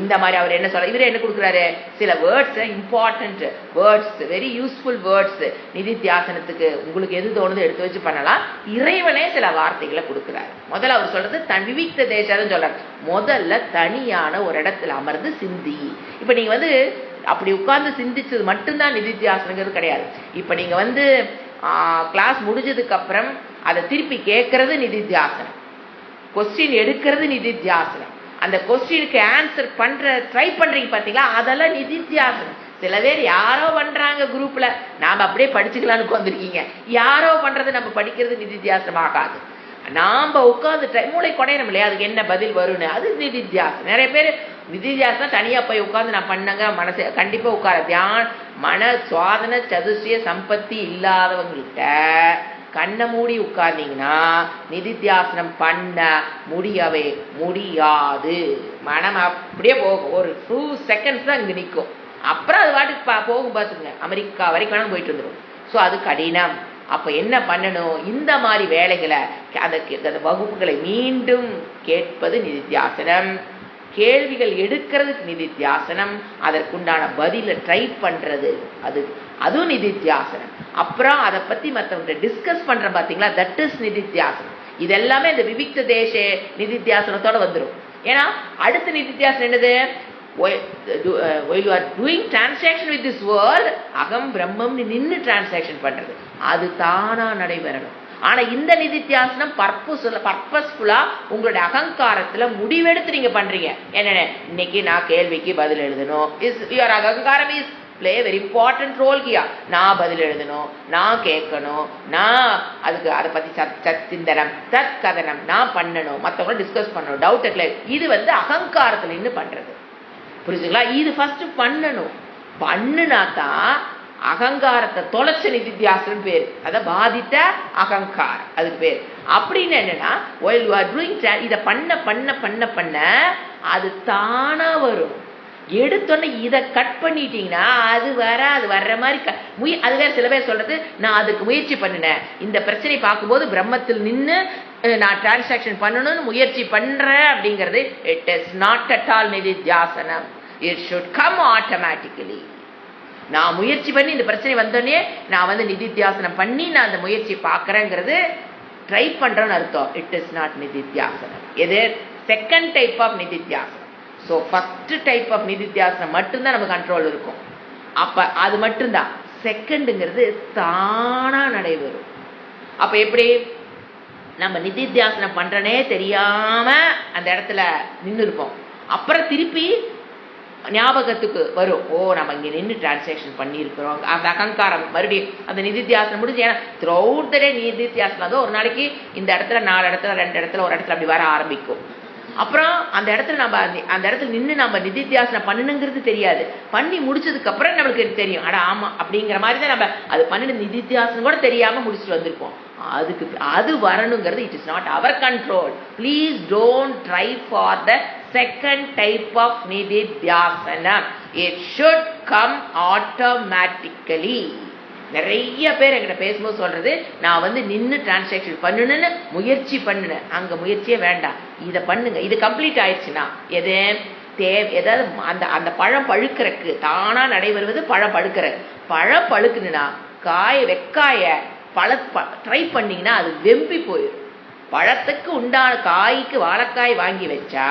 A: இந்த மாதிரி அவர் என்ன சொல்ற, இவரு என்ன கொடுக்குறாரு, சில words, important words, very useful words. நிதித்தியாசனத்துக்கு உங்களுக்கு எது தோணுது எடுத்து வச்சு பண்ணலாம். இறைவனே சில வார்த்தைகளை கொடுக்குறாரு. முதல்ல அவர் சொல்றது விவிக்த தேசம் சொல்றாரு. முதல்ல தனியான ஒரு இடத்துல அமர்ந்து சிந்தி. இப்ப நீங்க அப்படி உட்கார்ந்து சிந்திச்சது மட்டும்தான் நிதித்தியாசனங்கிறது கிடையாது. இப்ப நீங்க கிளாஸ் முடிஞ்சதுக்கு அப்புறம் அதை திருப்பி கேட்கறது நிதித்தியாசனம், கொஸ்டின் எடுக்கிறது நிதித்தியாசனம், அந்த கொஸ்டினுக்கு ஆன்சர் ட்ரை பண்றீங்க பாத்தீங்களா, அதெல்லாம் நிதித்தியாசனம். சில பேர் யாரோ பண்றாங்க குரூப்ல, நாம அப்படியே படிச்சுக்கலான்னு உட்காந்துருக்கீங்க. யாரோ பண்றது நம்ம படிக்கிறது நிதித்தியாசனம் ஆகாது. நாம உட்காந்து மூளை குடையணும் இல்லையா, அதுக்கு என்ன பதில் வரும்னு, அது நிதித்தியாசனம். நிறைய பேர் நிதித்தியாசனம் தனியா போய் உட்காந்து நான் பண்ணங்க, மனசு கண்டிப்பா உட்கார மன சுவாதன சதுஷ்ய சம்பத்தி இல்லாதவங்கள்ட்ட கண்ணை மூடி உட்கார்ந்தீங்கன்னா நிதித்தியாசனம் பண்ண முடியவே முடியாது. மனம் அப்படியே போகும், ஒரு 2 செகண்ட்ஸ் தான் இங்க நிற்கும். அப்புறம் அது வாட்டுக்கு போகும். பார்த்துங்க, அமெரிக்கா வரைக்கும் வேணாலும் போயிட்டு வந்துடும். ஸோ அது கடினம். அப்ப என்ன பண்ணணும், இந்த மாதிரி வேலைகளை, அந்த வகுப்புகளை மீண்டும் கேட்பது நிதித்தியாசனம், கேள்விகள் எடுக்கிறதுக்கு நிதித்தியாசனம், அதற்குண்டான பதில ட்ரை பண்றது அதுவும் நிதித்தியாசனம். அப்புறம் அதை பத்தி மற்றவங்க டிஸ்கஸ் பண்ற பாத்தீங்களா, தட் இஸ் நிதித்தியாசனம். இதெல்லாமே இந்த விவிக்த தேச நிதித்தியாசனத்தோட வந்துடும். ஏன்னா அடுத்த நிதித்தியாசனம் என்னது, while you are doing transaction with this world, அகம் பிரம்மம் நின்று டிரான்சாக்ஷன் பண்றது அது தானா நடைபெறணும். ஆனா இந்த நிதித்தியாசனம் பர்பஸ்ஃபுல்லா உங்களுடைய அகங்காரத்துல முடிவெடுத்து நீங்க பண்றீங்க. என்னென்ன, இன்னைக்கு நான் கேள்விக்கு பதில் எழுதணும், யுவர் அகங்காரம் is play very important role here. நான் பதில் எழுதணும், நான் கேட்கணும், நான் அதுக்கு அதை பத்தி சத்திந்தனம் தத் கதனம் நான் பண்ணணும், மற்றவங்க டிஸ்கஸ் பண்ணணும், டவுட் கிளியர். இது அகங்காரத்துல நின்று பண்றது, புரிஞ்சுங்களா? இது ஃபர்ஸ்ட் பண்ணணும். பண்ணுனாதான் அகங்காரத்தை தொலைச்ச நிதித்தியாசனம் பேரு, அத பாதித்த அகங்காரம் அதுக்கு பேரு. அப்படின்னு என்னன்னா, while you are doing இதை பண்ண பண்ண பண்ண பண்ண அது தானா வரும். எடுத்தோன்னே இதை கட் பண்ணிட்டீங்கன்னா அது வர்ற மாதிரி அது வேற. சில பேர் சொல்றது, நான் அதுக்கு முயற்சி பண்ணினேன், இந்த பிரச்சனை பார்க்கும்போது பிரம்மத்தில் நின்று நான் டிரான்சாக்ஷன் பண்ணணும்னு முயற்சி பண்றேன் அப்படிங்கிறது it is not at all நிதித்தியாசனம். It should come automatically. நான் முயற்சி பண்ணி இந்த பிரச்சனை வந்தோடனே நான் நிதித்தியாசனம் பண்ணி நான் அந்த முயற்சி பார்க்கறேங்கிறது ட்ரை பண்றேன்னு அர்த்தம். இட் இஸ் நாட் நிதித்தியாசனம். இது செகண்ட் டைப் ஆஃப் நிதித்தியாசனம். ஸோ ஃபர்ஸ்ட் டைப் ஆஃப் நிதித்தியாசனம் மட்டும்தான் நம்ம கண்ட்ரோல் இருக்கும். அப்ப அது மட்டும்தான். செகண்டுங்கிறது தானா நடைபெறும். அப்ப எப்படி நம்ம நிதித்தியாசனம் பண்றனே தெரியாம அந்த இடத்துல நின்று இருப்போம். அப்புறம் திருப்பி ஞாபகத்துக்கு வரும், ஓ நம்ம இங்க நின்று டிரான்சாக்ஷன் பண்ணியிருக்கிறோம். அந்த அகங்காரம் மறுபடியும் அந்த நிதித்தியாசனம் முடிஞ்சு, ஏன்னா த்ரூ அவுட் த டே நிதித்தியாசனம் தான் ஒரு நாளைக்கு இந்த இடத்துல 4 இடத்துல 2 இடத்துல ஒரு இடத்துல அப்படி வர ஆரம்பிக்கும். அப்புறம் அந்த இடத்துல நம்ம அந்த இடத்துல நின்று நம்ம நிதித்தியாசனம் பண்ணணுங்கிறது தெரியாது. பண்ணி முடிச்சதுக்கு அப்புறம் நம்மளுக்கு தெரியும், அட ஆமா அப்படிங்கிற மாதிரி தான் நம்ம அது பண்ணின நிதித்தியாசனம் கூட தெரியாம முடிச்சுட்டு வந்திருப்போம். அதுக்கு அது வரணுங்கிறது it is not our control. Please don't try for the second type of நிதித்தியாசனம். It should come automatically. நிறைய பேர் என்கிட்ட பேசும்போது சொல்றது, நான் நின்று டிரான்சாக்ஷன் பண்ணணும்னு முயற்சி பண்ணினேன். அங்க முயற்சியே வேண்டாம், இதை பண்ணுங்க. இது கம்ப்ளீட் ஆயிடுச்சுன்னா எது ஏதாவது அந்த அந்த பழம் பழுக்கிறதுக்கு தானா நடைபெறுவது பழம் பழுக்கிற. பழம் பழுக்குன்னா வெக்காய ட்ரை பண்ணீங்கன்னா அது வெம்பி போயிடும். பழத்துக்கு உண்டான காய்க்கு வாழைக்காய் வாங்கி வச்சா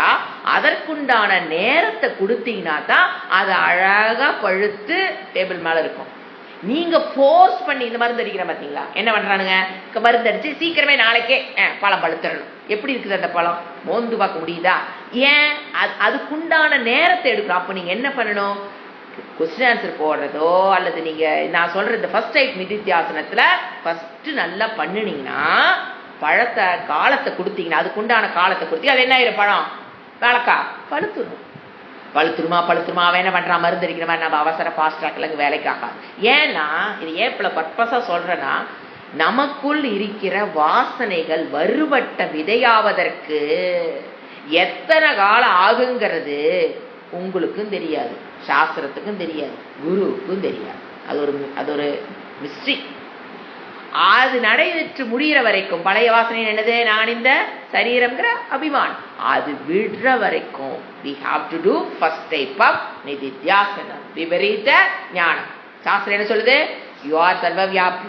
A: அதற்குண்டான நேரத்தை கொடுத்தீங்கன்னா தான் அது அழகா பழுத்து டேபிள் மேல இருக்கும். நீங்க போர்ஸ் பண்ணி இந்த மருந்து அடிக்கிற பாத்தீங்களா, என்ன பண்றானுங்க, மருந்து அடிச்சு சீக்கிரமே நாளைக்கே பழம் பழுத்துறணும். எப்படி இருக்குது அந்த பழம், மோந்து பார்க்க முடியுதா? ஏன், அதுக்குண்டான நேரத்தை எடுக்கணும். அப்ப நீங்க என்ன பண்ணணும், கொஸ்டின் ஆன்சர் போடுறதோ அல்லது நீங்க நான் சொல்ற இந்த ஃபர்ஸ்ட் டைப் நிதித்தியாசனத்துல ஃபர்ஸ்ட் நல்லா பண்ணுனீங்கன்னா பழத்தை காலத்தை கொடுத்தீங்கன்னா அதுக்குண்டான காலத்தை கொடுத்தீங்க, அது என்ன ஆயிரும், பழம் வாழைக்காய் பழுத்துருமா அவன் என்ன பண்றான், மருந்து அடிக்கிற மாதிரி நம்ம அவசர ஃபாஸ்ட் ட்ராக்ல வேலைக்காக. ஏன்னா இது ஏன் பர்பஸா சொல்றேன்னா, நமக்குள் இருக்கிற வாசனைகள் வருவட்ட விதையாவதற்கு எத்தனை காலம் ஆகுங்கிறது உங்களுக்கும் தெரியாது, சாஸ்திரத்துக்கும் தெரியாது, குருவுக்கும் தெரியாது. அது ஒரு மிஸ்ட்ரி. அது நடைபெற்று முடிகிற வரைக்கும் பழைய வாசனை என்னது, நான் இந்த சரீரம்ங்கிற அபிமானம், அது விடுற வரைக்கும் we have to do first type of நிதித்தியாசனம், விபரீத ஞானம். சாஸ்திரம் என்ன சொல்லுது, யூ ஆர் சர்வ வியாபி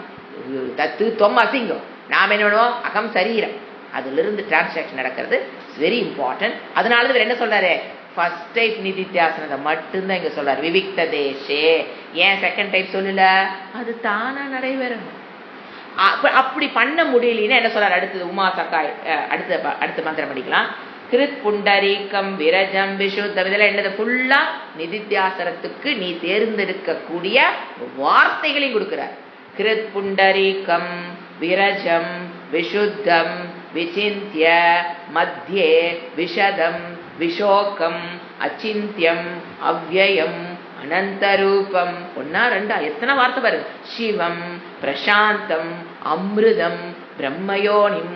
A: தத்து தொம் அசிங்கம். நாம் என்ன பண்ணுவோம், அகம் சரீரம், அதிலிருந்து டிரான்சாக்ஷன் நடக்கிறது. It's very important. அதனால இவர் என்ன சொல்றாரு, ஃபர்ஸ்ட் டைப் நிதித்தியாசனத்தை மட்டும்தான் இங்க சொல்றாரு, விவிக்த தேசே. ஏன் செகண்ட் டைப் சொல்லல, அது தானா நடைபெறணும். அப்படி பண்ண முடியலன்னா என்ன சொல்றாரு அடுத்தது, உமா சக்காய். அடுத்த மந்திரம் படிக்கலாம். கிருத் புண்டரீகம் விரஜம் விசுத்தம், இதெல்லாம் என்னது, ஃபுல்லா நிதித்தியாசனத்துக்கு நீ தேர்ந்தெடுக்கக்கூடிய வார்த்தைகளையும் கொடுக்கிறார். கிருத் புண்டரீகம் விரஜம் விசுத்தம் விசிந்திய மத்தியே விஷதம் விஷோகம் அச்சிந்தியம் அவ்யயம் அனந்தரூபம். ஒன்னா ரெண்டா எத்தனை வார்த்தை பாருங்க. சிவம் பிரசாந்தம் அமிர்தம் பிரம்மயோனிம்.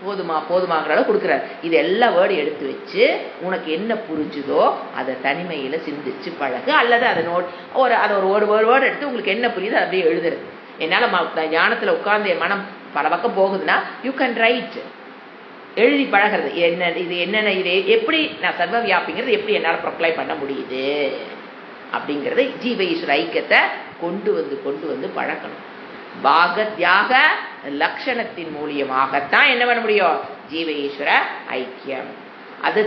A: போதுமாங்கிற அளவு கொடுக்குறாரு. இது எல்லா வேர்டு எடுத்து வச்சு உனக்கு என்ன புரிஞ்சுதோ அதை தனிமையில சிந்திச்சு பழகு, அல்லது அதை ஒரு வேர்டு எடுத்து உங்களுக்கு என்ன புரியுது அப்படியே எழுதுறது. என்னால ஞானத்துல உட்கார்ந்து என் மனம் பல பக்கம் போகுதுன்னா யூ கேன் ரைட், எழுதி பழகிறது. இது என்னென்ன, இது எப்படி நான் சர்வ வியாபிங்கிறது எப்படி என்னால் ப்ரொக்ளைம் பண்ண முடியுது அப்படிங்கிறது ஜீவ ஈஸ்வர ஐக்கியத்தை கொண்டு வந்து பழக்கணும். பாகத்யாக லட்சணத்தின் மூலியமாகத்தான் என்ன பண்ண முடியும், ஜீவ ஈஸ்வர ஐக்கியம். அது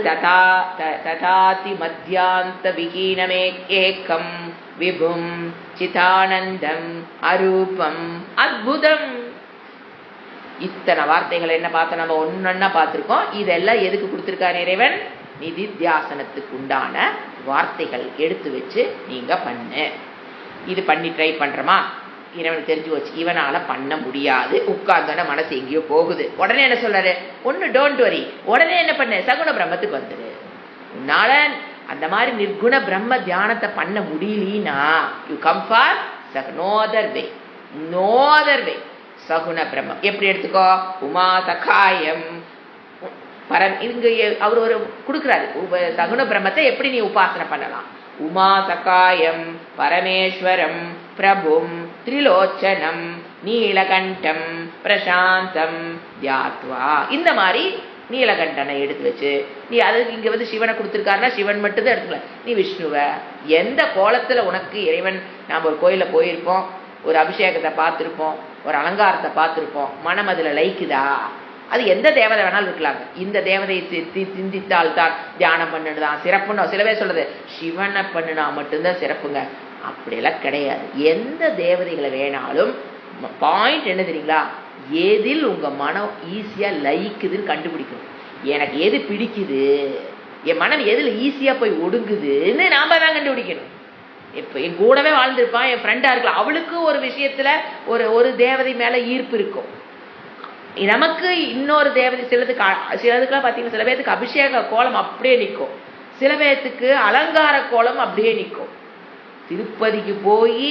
A: ததாதி மத்தியாந்த விகீனமே ஏக்கம் விபும் சிதானந்தம் அரூபம் அத்புதம். இத்தனை வார்த்தைகள் என்ன பார்த்தோம், நம்ம ஒன்னொன்னா பார்த்திருக்கோம். இதெல்லாம் எதுக்கு கொடுத்திருக்காரு இறைவன், நிதித்தியாசனத்துக்கு உண்டான வார்த்தைகள் எடுத்து வச்சு நீங்க பண்ணு. இது பண்ணி ட்ரை பண்றோமா, இறைவனுக்கு தெரிஞ்சு வச்சு இவனால பண்ண முடியாது, உட்கார்ந்தோட மனசு எங்கேயோ போகுது. உடனே என்ன சொல்றாரு, ஒன்னு டோன்ட் வரி, உடனே என்ன பண்ணு, சகுண பிரம்மத்துக்கு வந்துரு. உன்னால அந்த மாதிரி நிர்குண பிரம்ம தியானத்தை பண்ண முடியலனா யூ கம் ஃபார் நோதர் வே சகுண பிரம்மம். எப்படி எடுத்துக்கோ, உமா சகாயம் பரம். இங்க அவர் ஒரு கொடுக்கிறாரு, சகுண பிரம்மத்தை எப்படி நீ உபாசனை பண்ணலாம். உமா சகாயம் பரமேஸ்வரம் பிரபும் திரிலோச்சனம் நீலகண்டம் பிரசாந்தம் தியாத்வா. இந்த மாதிரி நீலகண்டனை எடுத்து வச்சு நீ அதுக்கு இங்க வந்து சிவனை கொடுத்துருக்காருன்னா சிவன் மட்டும்தான் எடுத்துக்கல, நீ விஷ்ணுவை எந்த கோலத்துல உனக்கு இறைவன். நாம் ஒரு கோயில போயிருப்போம், ஒரு அபிஷேகத்தை பார்த்திருப்போம், ஒரு அலங்காரத்தை பார்த்திருப்போம், மனம் அதுல லைக்குதா, அது எந்த தேவதை வேணாலும் இருக்கலாங்க. இந்த தேவதையை சிந்தித்தால் தான் தியானம் பண்ணுதான் சிறப்புன்னு சில பேர் சொல்றது, சிவனை பண்ணுனா மட்டும்தான் சிறப்புங்க. அப்படியெல்லாம் கிடையாது. எந்த தேவதைகளை வேணாலும், பாயிண்ட் என்ன தெரியுங்களா, எதில் உங்க மனம் ஈஸியா லைக்குதுன்னு கண்டுபிடிக்கணும். எனக்கு எது பிடிக்குது, என் மனம் எதில் ஈஸியா போய் ஒடுங்குதுன்னு நாம தான் கண்டுபிடிக்கணும். இப்ப என் கூடவே வாழ்ந்திருப்பான், என் ஃப்ரெண்டா இருக்கலாம், அவளுக்கு ஒரு விஷயத்துல ஒரு தேவதை மேல ஈர்ப்பு இருக்கும், நமக்கு இன்னொரு தேவதை. சிலதுக்கெல்லாம் பாத்தீங்கன்னா சில பேருக்கு அபிஷேக கோலம் அப்படியே நிற்கும், சில பேர்த்துக்கு அலங்கார கோலம் அப்படியே நிற்கும். திருப்பதிக்கு போய்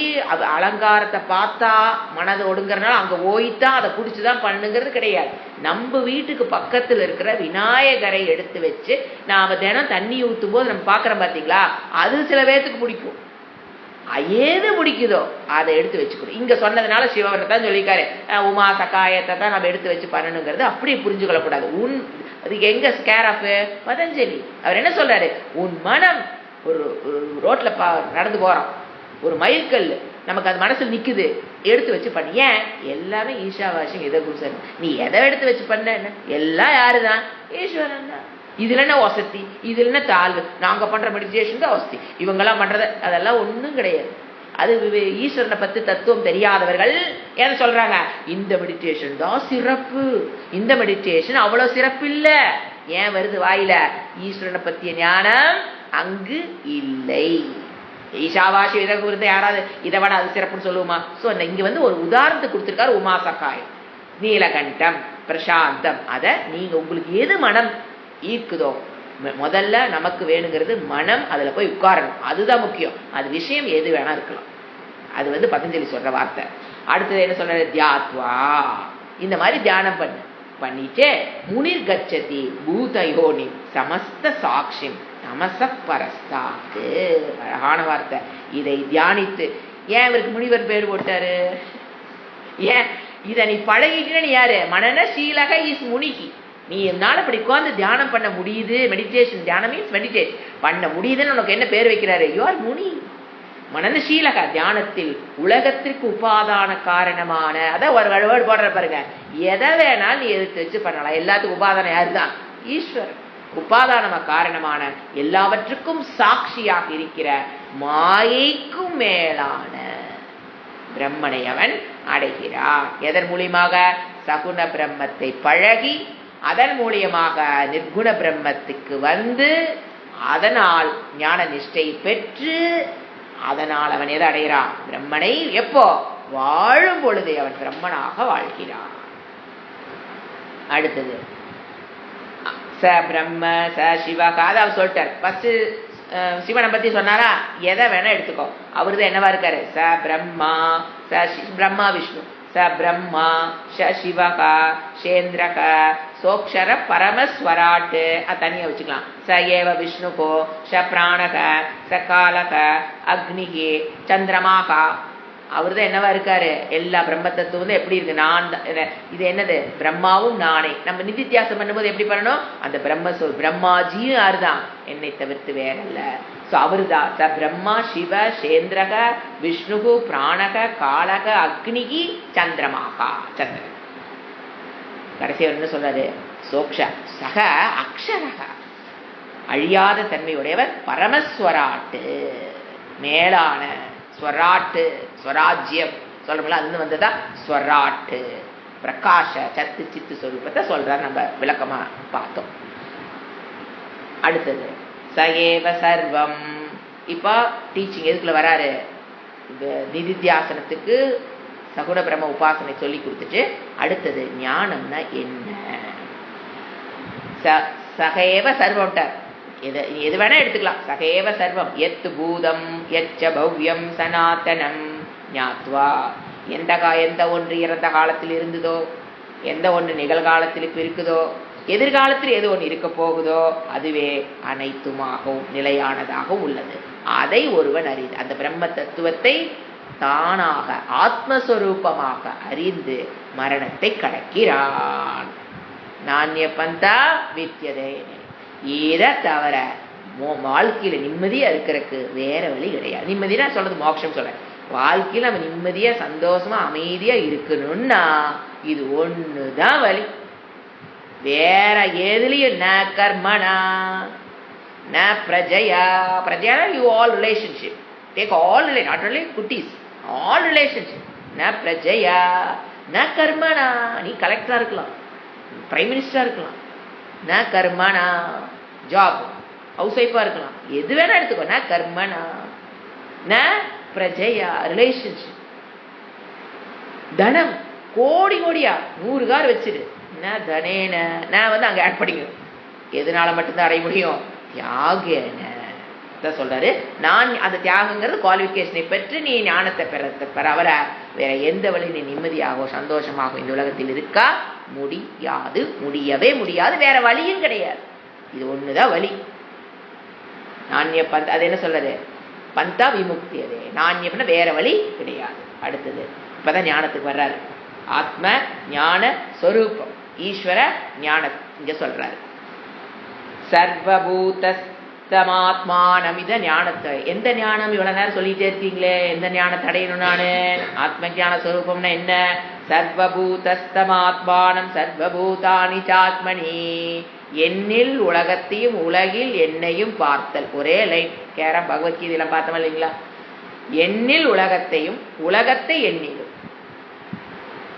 A: அலங்காரத்தை பார்த்தா மனதை ஒடுங்கிறனால அங்க போய்தான் அதை பிடிச்சுதான் பண்ணுங்கிறது கிடையாது. நம்ம வீட்டுக்கு பக்கத்துல இருக்கிற விநாயகரை எடுத்து வச்சு நாம தினம் தண்ணி ஊத்தும் போது நம்ம பாக்குறோம் பாத்தீங்களா, அது சில பேர்த்துக்கு பிடிக்கும். ஏது பிடிக்குதோ அதை எடுத்து வச்சுக்கணும். இங்க சொன்னதுனால சிவனை தான் சொல்லிக்காரு, உமா சகாயத்தை தான் நம்ம எடுத்து வச்சு பண்ணணுங்கிறது அப்படியே புரிஞ்சு கொள்ளக்கூடாது. அதுக்கு எங்க ஸ்கேர் ஆஃப் பதஞ்சலி அவர் என்ன சொல்றாரு, உன் மனம் ஒரு ரோட்ல நடந்து போறோம், ஒரு மைல்கல் நமக்கு அது மனசுல நிக்குது, எடுத்து வச்சு பண்ண. ஏன் எல்லாமே ஈஷாவாசியம் எதை குருசன், நீ எதை எடுத்து வச்சு பண்ண, என்ன எல்லாம் யாருதான், ஈஸ்வரன் தான். இதுல என்ன வசதி, இதுல என்ன தாழ்வு, நாங்க பண்ற மெடிடேஷன் தான் வசதி, இவங்கெல்லாம் பண்றது அதெல்லாம் ஒண்ணும் கிடையாது. அது ஈஸ்வரனை பத்தி தத்துவம் தெரியாதவர்கள் என்ன சொல்றாங்க, இந்த மெடிடேஷன் தான் சிறப்பு, இந்த மெடிடேஷன் அவ்வளவு சிறப்பு இல்ல. ஏன் வருது வாயில, ஈஸ்வரனை பத்திய ஞானம் அங்கு இல்லை. ஈஷாவாசி இதை குறித்து யாராவது இதை விட அது சிறப்புன்னு சொல்லுவோமா? சோ இங்க வந்து ஒரு உதாரணத்துக்கு கொடுத்திருக்காரு, உமா சகாயம் நீலகண்டம் பிரசாந்தம். அத நீங்க உங்களுக்கு எது மனம் ஈர்க்குதோ, முதல்ல நமக்கு வேணுங்கிறது மனம் அதுல போய் உட்காரணும், அதுதான் முக்கியம். அது விஷயம் எது வேணா இருக்கலாம். அது வந்து பதஞ்சலி சொல்ற வார்த்தை. அடுத்தது என்ன சொல்ற, தியாத்வா. இந்த மாதிரி தியானம் பண்ணிட்டு முனிர் கச்சதி பூதயோனி சமஸ்த சாட்சியம் நமச பரஸ்தாத்து. அழகான வார்த்தை. இதை தியானித்து, ஏன் இவருக்கு முனிவர் பேர் போட்டாரு, ஏன் இதை நீ பழகிட்டு நீ யாரு? மனநசீலக இஸ் முனிகி. நீ என்னால இப்படி உட்கார்ந்து தியானம் பண்ண முடியுது, மெடிடேஷன், தியானம் மீன்ஸ் மெடிடேட் பண்ண முடியுதுன்னு உனக்கு என்ன பேர் வைக்கிறாரு? யூ ஆர் முனி. மனநசீலக தியானத்தில் உலகத்திற்கு உபாதான காரணமான, அதான் ஒரு வேர்டு போடுற பாருங்க, எதை வேணாலும் நீ எடுத்து வச்சு பண்ணலாம். எல்லாத்துக்கும் உபாதானம் யாருதான்? ஈஸ்வரன். உபாதான காரணமான எல்லாவற்றுக்கும் சாட்சியாக இருக்கிற மாயைக்கும் மேலான பிரம்மனை அவன் அடைகிறான். எதன் மூலியமாக? சகுண பிரம்மத்தை பழகி அதன் மூலியமாக நிர்குண பிரம்மத்துக்கு வந்து அதனால் ஞான நிஷ்டை பெற்று அதனால் அவன் எதை அடைகிறான்? பிரம்மனை. எப்போ? வாழும் பொழுது அவன் பிரம்மனாக வாழ்கிறான். அடுத்தது ச பிரம்ம ச சிவக. அதாவது சொல்லிட்டார். ஃபர்ஸ்ட் சிவனை பத்தி சொன்னாரா? எதை வேணா எடுத்துக்கோ, அவருதான் என்னவா இருக்காரு? ச பிரம்மா, பிரம்மா விஷ்ணு, ச பிரம்மா ஷ சிவக சேந்திரக சோக்ஷர பரமஸ்வராட்டு. தனியா வச்சுக்கலாம். ச ஏவ விஷ்ணுகோ ஷ பிராணக ச காலக அக்னிகே சந்திரமாகா. அவருதான் என்னவா இருக்காரு? எல்லா பிரம்ம தத்துவம் எப்படி இருக்கு? நான் இது என்னது? பிரம்மாவும் நானே. நம்ம நிதித்தியாசம் பண்ணும்போது எப்படி பண்ணணும்? அந்த பிரம்ம சொல் பிரம்மாஜியும் யாருதான்? என்னை தவிர்த்து வேறல்ல. சோ அவருதான் ச பிரம்மா சிவ சேந்திரக விஷ்ணுகு பிராணக காலக அக்னிகி சந்திரமாகா. சந்திரன். கடைசி அவர் என்ன சொல்றாரு? சோக்ஷ சக அக்ஷரக, அழியாத தன்மையுடையவர், பரமஸ்வராட்டு, மேலான ஸ்வராட்டு, ஸ்வராஜ்யம் சொல்றோம்ல, அது வந்ததா ஸ்வராட்டு, பிரகாஷ சத்து சித்து சொரூபத்தை சொல்றார். நம்ம விளக்கமா பார்த்தோம். அடுத்தது சயேவ சர்வம். இப்ப டீச்சிங் எதுக்குள்ள வராரு? நிதித்தியாசனத்துக்கு சகுண பிரம்ம உபாசனை சொல்லி கொடுத்துட்டு அடுத்தது ஞானம்னா என்ன? சகேவ சர்வம்ட்டார். எது வேணா எடுத்துக்கலாம். சகேவ சர்வம் எத் பூதம் எச்ச பவ்யம் சனாதனம் ஞாத்வா. எந்த ஒன்று இறந்த காலத்தில் இருந்ததோ, எந்த ஒன்று நிகழ்காலத்தில் இப்ப இருக்குதோ, எதிர்காலத்தில் எது ஒன்று இருக்க போகுதோ அதுவே அனைத்துமாகவும் நிலையானதாகவும் உள்ளது. அதை ஒருவன் அறிந்து அந்த பிரம்ம தத்துவத்தை தானாக ஆத்மஸ்வரூபமாக அறிந்து மரணத்தை கடக்கிறான். நானிய பந்தா வித்தியதே. இதை தவிர வாழ்க்கையில நிம்மதியா இருக்கிறதுக்கு வேற வழி கிடையாது. நிம்மதியா சொல்றது மோட்சம் சொல்றேன். வாழ்க்கையில நம்ம நிம்மதியா சந்தோஷமா அமைதியா இருக்கணும்னா இது ஒண்ணுதான் வழி. வேற எதுலயும் ந கர்மனா ந பிரஜயா. பிரஜா you all relationship, take all relation, not only குட்டீஸ், ஆல் ரிலேஷன்ஷிப். ந பிரஜயா ந கர்மனா. நீ கலெக்டரா இருக்கலாம், பிரைம் மினிஸ்டரா இருக்கலாம். ந கர்மனா ஜாப், ஹவுஸ் ஒய்ஃபா இருக்கலாம், எது வேணா எடுத்துக்கோ. ந கர்மனா ந பிரஜையா ரிலேஷன்ஷிப். தனம் கோடி கோடியா 100 கார் வச்சிரு. ந தனேன நான் வந்து அங்க ஆட் பண்ணிக்கணும். எதனால மட்டும்தான் அடைய முடியும்? தியாகேன தான் சொல்றாரு. நான் அந்த தியாகங்கிறது குவாலிஃபிகேஷனை பெற்று நீ ஞானத்தை பெறவர வேற எந்த வழி நீ நிம்மதியாகவோ சந்தோஷமாகவோ இந்த உலகத்தில் இருக்கா முடியாது, முடியவே முடியாது. வேற வழியும் கிடையாது. இது ஒண்ணுதான் வழி. நான்ய பந்த, அது என்ன சொல்றது? பந்தா விமுக்தி. அதே நான்யம்னா வேற வழி கிடையாது. அடுத்தது இப்பதான் ஞானத்துக்கு வர்றாரு. ஆத்ம ஞான ஸ்வரூபம், ஈஸ்வர ஞான இங்க சொல்றாரு. சர்வபூதமாத்மானம். இத ஞானத்தை, எந்த ஞானம் இவ்வளவு நேரம் சொல்லிட்டே இருக்கீங்களே, எந்த ஞானத்தை அடையணும் நானு? ஆத்ம ஞான ஸ்வரூபம்னா என்ன? சர்வபூதஸ்தமாத்மானம் சர்வபூதானி சாத்மனி. என்னில் உலகத்தையும் உலகில் என்னையும் பார்த்தல். ஒரே லைன் கேரம் பகவத்கீதையில பார்த்தோம் இல்லைங்களா? என்னில் உலகத்தையும் உலகத்தை எண்ணிலும்.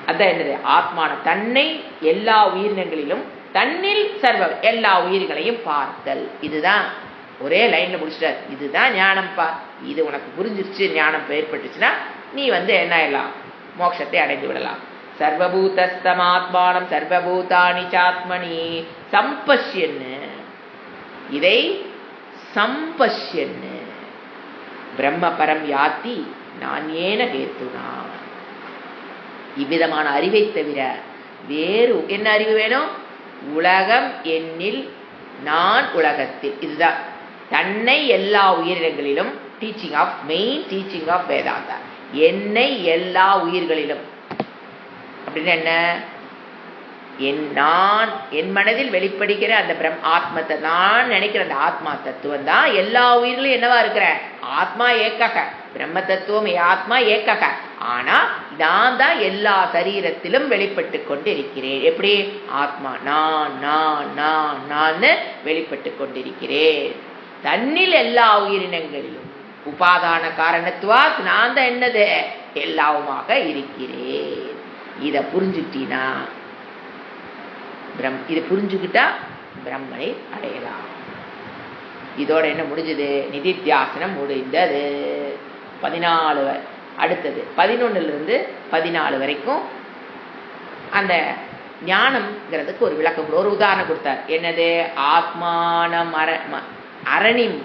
A: அதான் என்னது? ஆத்மான தன்னை எல்லா உயிரினங்களிலும் தன்னில் சர்வ எல்லா உயிர்களையும் பார்த்தல். இதுதான் ஒரே லைன்ல முடிச்சிட்டார். இதுதான் ஞானம் பா. இது உனக்கு புரிஞ்சிருச்சு, ஞானம் ஏற்பட்டுச்சுன்னா நீ வந்து என்ன ஆயிடலாம்? மோட்சத்தை அடைந்து விடலாம். சர்வபூதஸ்தமாத்மானம் சர்வபூதானி சாத்மனி சம்பஷ்யன்னு. இதை சம்பஷ்யன்னு பிரம்ம பரம் யாத்தி நான் ஏன கேத்துனா. இவ்விதமான அறிவை தவிர வேறு என்ன அறிவு வேணும்? உலகம் என்னில் நான் உலகத்தில். இதுதான் தன்னை எல்லா உயிரினங்களிலும் teaching of main teaching of Vedanta. என்னை எல்லா உயிர்களிலும் அப்படின்னு என்ன? நான் என் மனதில் வெளிப்படுகிற அந்த ஆத்மத்தை நான் நினைக்கிற அந்த ஆத்மா தத்துவம் தான் எல்லா உயிர்களும் என்னவா இருக்கிற ஆத்மா ஏக்கக, பிரம்ம தத்துவம் ஆத்மா ஏக்கக. ஆனா நான் தான் எல்லா சரீரத்திலும் வெளிப்பட்டு கொண்டு இருக்கிறேன். எப்படி? ஆத்மா நான் நான் நான் நான் வெளிப்பட்டு கொண்டிருக்கிறேன். தன்னில் எல்லா உயிரினங்களிலும் உபாதான காரணத்துவா நான் தான் என்னது எல்லாவுமாக இருக்கிறேன். இத புரிஞ்சுட்டீனா இதை புரிஞ்சுக்கிட்டா பிரம்மனை அடையலாம். இதோட என்ன முடிஞ்சது? நிதித்தியாசனம் முடிந்தது. 14 அடுத்தது 11 14 வரைக்கும் அந்த ஞானம்ங்கிறதுக்கு ஒரு விளக்கம், ஒரு உதாரணம் கொடுத்தார். என்னது? ஆத்மானம் அரணிம்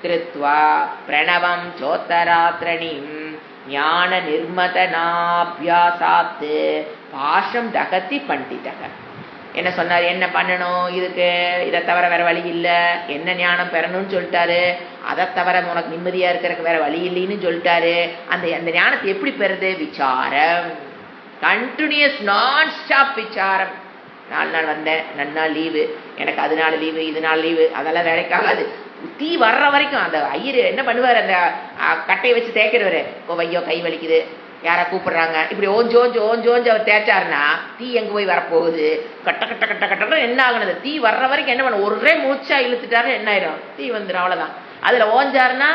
A: கிருத்வா பிரணவம் சோத்தராத்ரணிம் ஞான நிர்மதனாபியாசாத்து பாஷம் தகத்தி பண்டிதக. என்ன சொன்னார்? என்ன பண்ணணும் இதுக்கு? இதை தவிர வேற வழி இல்லை. என்ன ஞானம் பெறணும்னு சொல்லிட்டாரு. அதை தவிர உனக்கு நிம்மதியா இருக்கிறதுக்கு வேற வழி இல்லைன்னு சொல்லிட்டாரு. அந்த ஞானத்தை எப்படி பெறுது? விசாரம், கண்டினியூஸ் நான் ஸ்டாப் விசாரம். 4 நாள் வந்தேன், 2 நாள் லீவு, எனக்கு அதனால லீவு, இதனால லீவு, அதெல்லாம் வேலைக்காகாது. தீ வர்ற வரைக்கும் அந்த ஐயர் என்ன பண்ணுவார்? அந்த கட்டையை வச்சு தேய்க்கிறவரு, ஐயோ கை வலிக்குது, யாரா கூப்பிடுறாங்க, இப்படி ஓஞ்சோஞ்சு ஓஞ்சோஞ்சு அவர் தேய்ச்சாருன்னா தீ எங்க போய் வரப்போகுது? கட்ட கட்ட கட்ட கட்ட என்ன ஆகுனது? தீ வர்ற வரைக்கும் என்ன பண்ண? ஒரே மூச்சா இழுத்துட்டாரு என்ன ஆயிரும்? தீ வந்துடும், அவ்வளவுதான். அதுல ஓஞ்சாருன்னா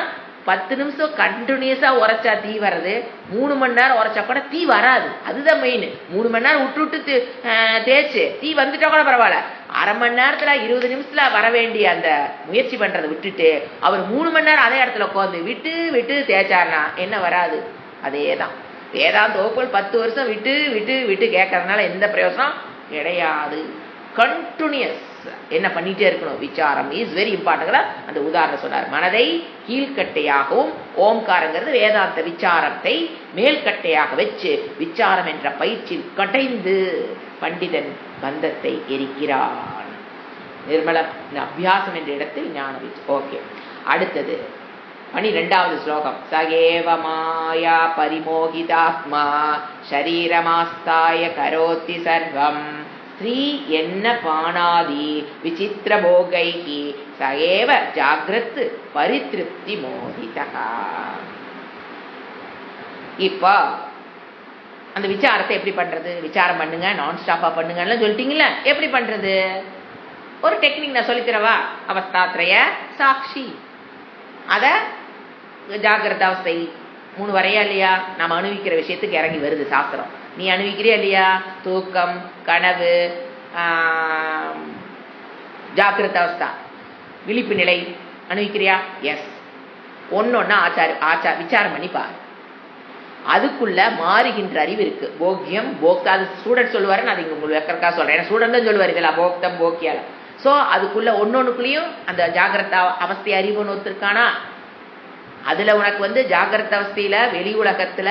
A: 10 நிமிஷம் கண்டினியூஸா உரைச்சா தீ வர்றது. 3 மணி நேரம் உரைச்சா கூட தீ வராது. அதுதான் மெயின். 3 மணி நேரம் விட்டு தேய்ச்சு தீ வந்துட்டா கூட பரவாயில்ல. அரை மணி நேரத்துல 20 நிமிஷத்துல வர வேண்டிய அந்த முயற்சி பண்றதை விட்டுட்டு அவர் 3 மணி நேரம் அதே இடத்துல உட்காந்து விட்டு விட்டு தேய்ச்சாருன்னா என்ன வராது? அதேதான். வேதாந்த வகுப்புகள் 10 வருஷம் விட்டு விட்டு விட்டு கேட்கறதுனால எந்த பிரயோசனம் கிடையாது. கண்டினியூஸ் என்ன பண்ணிட்டே இருக்கணும்? விசாரம் இஸ் வெரி இம்பார்ட்டன்ட். அந்த உதாரணம் சொன்னார். மனதை கீழ்கட்டையாகவும், ஓம்காரங்கிறது வேதாந்த விசாரத்தை மேல்கட்டையாக வச்சு விசாரம் என்ற பயிற்சியில் கடைந்து பண்டிதன் பந்தத்தை எரிக்கிறான். நிர்மலம் அபியாசம் என்ற இடத்தில் ஞான வீச்சு. ஓகே, அடுத்தது 12வது ஸ்லோகம். சகேவ மாயா பரிமோகிதாத்மா ஷரீரமாஸ்தாய கரோதி சர்வம் ஸ்ரீ என்ன பானாதி விசித்திர போகைகி சகேவ ஜாகிரத் பரித்ருப்தி மோகிதா. இப்போ அந்த விசாரத்தை எப்படி பண்றது? விசாரம் பண்ணுங்க, நான் ஸ்டாப்பா பண்ணுங்கன்னு சொல்லிட்டீங்களா? எப்படி பண்றது? ஒரு டெக்னிக் நான் சொல்லித்தரவா? அவஸ்தாத்ரய சாட்சி. அத ஜாகிரத அவஸ்தை 3 வரையா இல்லையா? நாம் அனுபவிக்கிற விஷயத்துக்கு இறங்கி வருது சாஸ்திரம். நீ அனுபவிக்கிறியா இல்லையா? தூக்கம், கனவு, ஜாகிரத அவஸ்தா, விழிப்பு நிலை அனுபவிக்கிறியா? எஸ். ஒன்னொன்னா விசாரம் பண்ணி பாரு. அதுக்குள்ள மாறுகின்ற அறிவு இருக்கு. போக்கியம், போக்தா. அது ஸ்டூடெண்ட் சொல்லுவாரு, நான் இங்க உங்களுக்கு வைக்கிறக்கா சொல்றேன். ஏன்னா ஸ்டூடெண்ட் தான் சொல்லுவாரு இதெல்லாம் போக்தம் போக்கியால. ஸோ அதுக்குள்ள ஒன்னொன்னுக்குள்ளேயும் அந்த ஜாகிரத அவஸ்தை அறிவுன்னு ஒருத்திருக்கானா? அதுல உனக்கு ஜாகிரத அவஸ்தையில வெளி உலகத்துல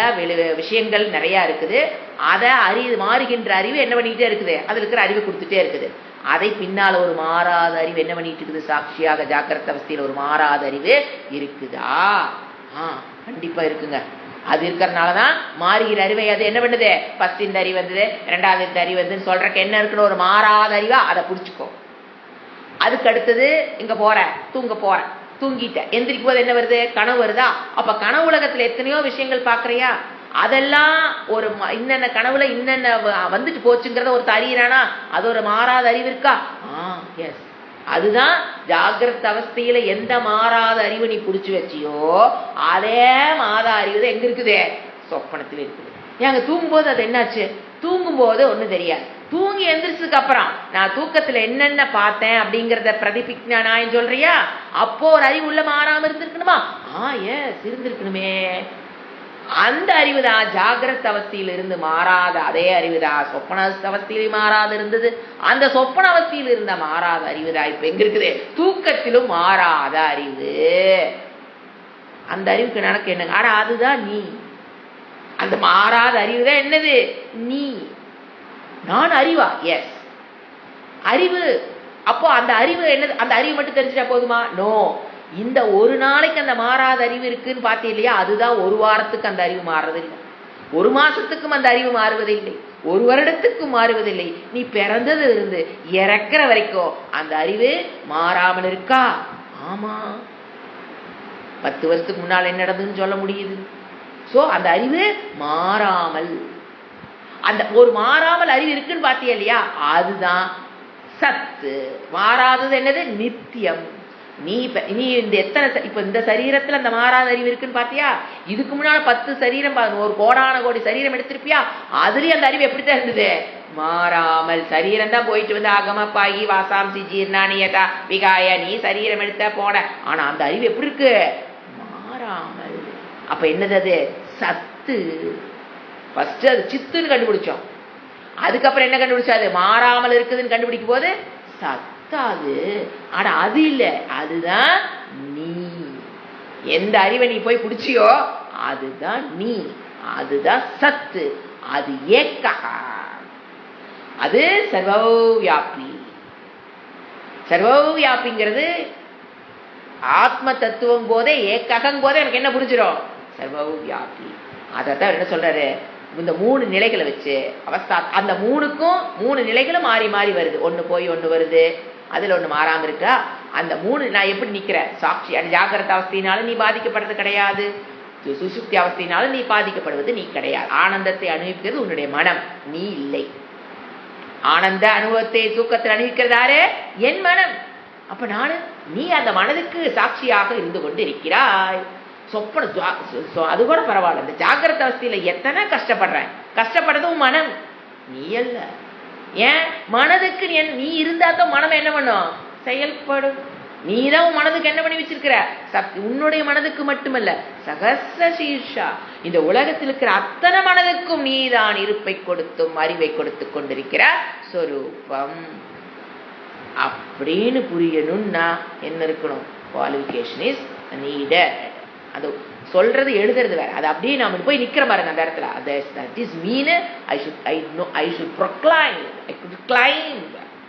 A: விஷயங்கள் நிறைய இருக்குது. அதை மாறுகின்ற அறிவு என்ன பண்ணிக்கிட்டே இருக்குது? அதுல இருக்கிற அறிவு கொடுத்துட்டே இருக்குது. அதை பின்னால ஒரு மாறாத அறிவு என்ன பண்ணிட்டு இருக்குது? சாட்சியாக ஜாகிரத அவஸ்தையில ஒரு மாறாத அறிவு இருக்குதா? கண்டிப்பா இருக்குங்க. அது இருக்கிறதுனாலதான் மாறுகிற அறிவை அது என்ன பண்ணுது? ஃபர்ஸ்ட் இந்த அறிவு வந்தது, 2வது இந்த அறிவு வந்து சொல்றக்கு என்ன இருக்குன்னு ஒரு மாறாத அறிவா அதை புடிச்சுக்கோ. அதுக்கு அடுத்தது இங்க போற, தூங்க போற, தூங்கிட்ட, எந்திரிக்கும் போது என்ன வருது? கனவு வருதா? அப்ப கனவு உலகத்துல எத்தனையோ விஷயங்கள் பாக்குறியா? அதெல்லாம் ஒரு இன்னென்ன கனவுல இன்னென்ன வந்துட்டு போச்சுங்கிறத ஒரு அறியிறானா? அது ஒரு மாறாத அறிவு இருக்கா? எஸ். அதுதான் ஜாகிரத அவஸ்தையில எந்த மாறாத அறிவு நீ புடிச்சு வச்சியோ அதே மாறா அறிவு எங்க இருக்குது? சொப்பனத்தில் இருக்குது. ஏங்க தூங்கும்போது அது என்னாச்சு? தூங்கும்போது ஒண்ணும் தெரியாது. தூங்கி எந்திரிச்சதுக்கு அப்புறம் நான் தூக்கத்துல என்னென்ன பார்த்தேன் அப்படிங்கறத பிரதிபிக்ஞானான்னு சொல்றியா? அப்போ ஒரு அறிவு உள்ள மாறாம இருந்திருக்கணுமா? எஸ், இருந்திருக்கணுமே. அந்த அறிவுதான் ஜாகிரத அவஸ்தையில் இருந்து மாறாத அதே அறிவுதான் சொப்பன அவஸ்தையில மாறாது இருந்தது. அந்த சொப்பன அவஸ்தையில் இருந்த மாறாத அறிவுதான் இப்ப எங்க இருக்குது? தூக்கத்திலும் மாறாத அறிவு. அந்த அறிவுக்கு நடக்க என்னங்க? அதுதான் நீ. அந்த மாறாத அறிவுதான் என்னது? நீ. நான் அறிவா? எஸ், அறிவு. அப்போ அந்த அறிவு என்னது? அந்த அறிவு மட்டும் தெரிஞ்சிட்டா போதுமா? நோ. இந்த ஒரு நாளைக்கு அந்த மாறாத அறிவு இருக்குன்னு பார்த்தீங்க இல்லையா? அதுதான் ஒரு வாரத்துக்கு அந்த அறிவு மாறுறது இல்லை, 1 மாசத்துக்கும் அந்த அறிவு மாறுவதில்லை, ஒரு வருடத்துக்கு மாறுவதில்லை. நீ பிறந்தது இருந்து இறக்கிற வரைக்கும் அந்த அறிவு மாறாமல் இருக்கா? ஆமா. 10 வருஷத்துக்கு முன்னால் என்ன நடந்ததுன்னு சொல்ல முடியுது. சோ அந்த அறிவு மாறாமல், அந்த ஒரு மாறாமல் அறிவு இருக்குன்னு பாத்தியா இல்லையா? அதுதான் சத்து. மாறாதது என்னது? நித்தியம். நீ இந்த எத்தனை இப்ப இந்த சரீரத்துல அந்த மாறாத அறிவு இருக்குன்னு பாத்தியா? இதுக்கு முன்னால 10 சரீரம், ஒரு கோடான கோடி சரீரம் எடுத்திருப்பியா? அதுலயும் அந்த அறிவு எப்படித்தான் இருந்தது? மாறாமல். சரீரம் தான் போயிட்டு வந்து ஆகமப்பாகி வாசாம்சி ஜீர்ணானியதா விகாய, நீ சரீரம் எடுத்த போன. ஆனா அந்த அறிவு எப்படி இருக்கு? மாறாமல். அப்ப என்னது அது? சத்து. ஃபர்ஸ்ட் அது சித்துன்னு கண்டுபிடிச்சோம். அதுக்கப்புறம் என்ன கண்டுபிடிச்சா? அது மாறாமல் இருக்குதுன்னு கண்டுபிடிக்கும் போது சத்தாது. ஆனா அது இல்ல, அதுதான் நீ. எந்த அறிவை நீ போய் பிடிச்சியோ அதுதான் நீ, அதுதான் சத்து, அது ஏக்கா, அது சர்வவியாபி. சர்வவியாபிங்கிறது ஆத்ம தத்துவம் போதே, ஏக்ககம் போதே எனக்கு என்ன புரிஞ்சிடும்? சர்வவியாபி. அதான் என்ன சொல்றாரு? இந்த 3 நிலைகளை வச்சு அவஸ்தா, அந்த 3க்கும் 3 நிலைகளும் மாறி மாறி வருது. ஒண்ணு போய் ஒண்ணு வருது, அதுல ஒண்ணு மாறாம இருக்கா. அந்த 3 நான் எப்படி நிக்கிறேன்? சாட்சி. அது ஜாகிரத அவஸ்தையினாலும் நீ பாதிக்கப்படுறது கிடையாது, சுசுப்தி அவஸ்தையினாலும் நீ பாதிக்கப்படுவது நீ கிடையாது. ஆனந்தத்தை அனுபவிக்கிறது உன்னுடைய மனம், நீ இல்லை. ஆனந்த அனுபவத்தை தூக்கத்தில் அனுபவிக்கிறதாரு என் மனம். அப்ப நானு, நீ அந்த மனதுக்கு சாட்சியாக இருந்து கொண்டு இருக்கிறாய். சொப்பன அது கூட பரவாயில்ல. இந்த ஜாகிரத அவஸ்தையில எத்தனை கஷ்டப்படுறேன், கஷ்டப்படுறதும் மனம், நீ அல்ல. ஏன்? மனதுக்கு நீ இருந்தா தான் மனம் என்ன பண்ணும்? செயல்படும். நீதான் உன் மனதுக்கு என்ன பண்ணி வச்சிருக்கிற? உன்னுடைய மனதுக்கு மட்டுமல்ல, சகஸ்ர சீர்ஷா, இந்த உலகத்தில் இருக்கிற அத்தனை மனதுக்கும் நீதான் இருப்பை கொடுத்தும் அறிவை கொடுத்து கொண்டிருக்கிற சொரூபம். அப்படின்னு புரியணும்னா என்ன இருக்கணும்? Qualification is needed. அது சொல்றது எழுதுறது வேற. அது அப்படியே நாம போய் நிக்கிற பாருங்க அந்த இடத்துல. that is mean I should proclaim, I could climb,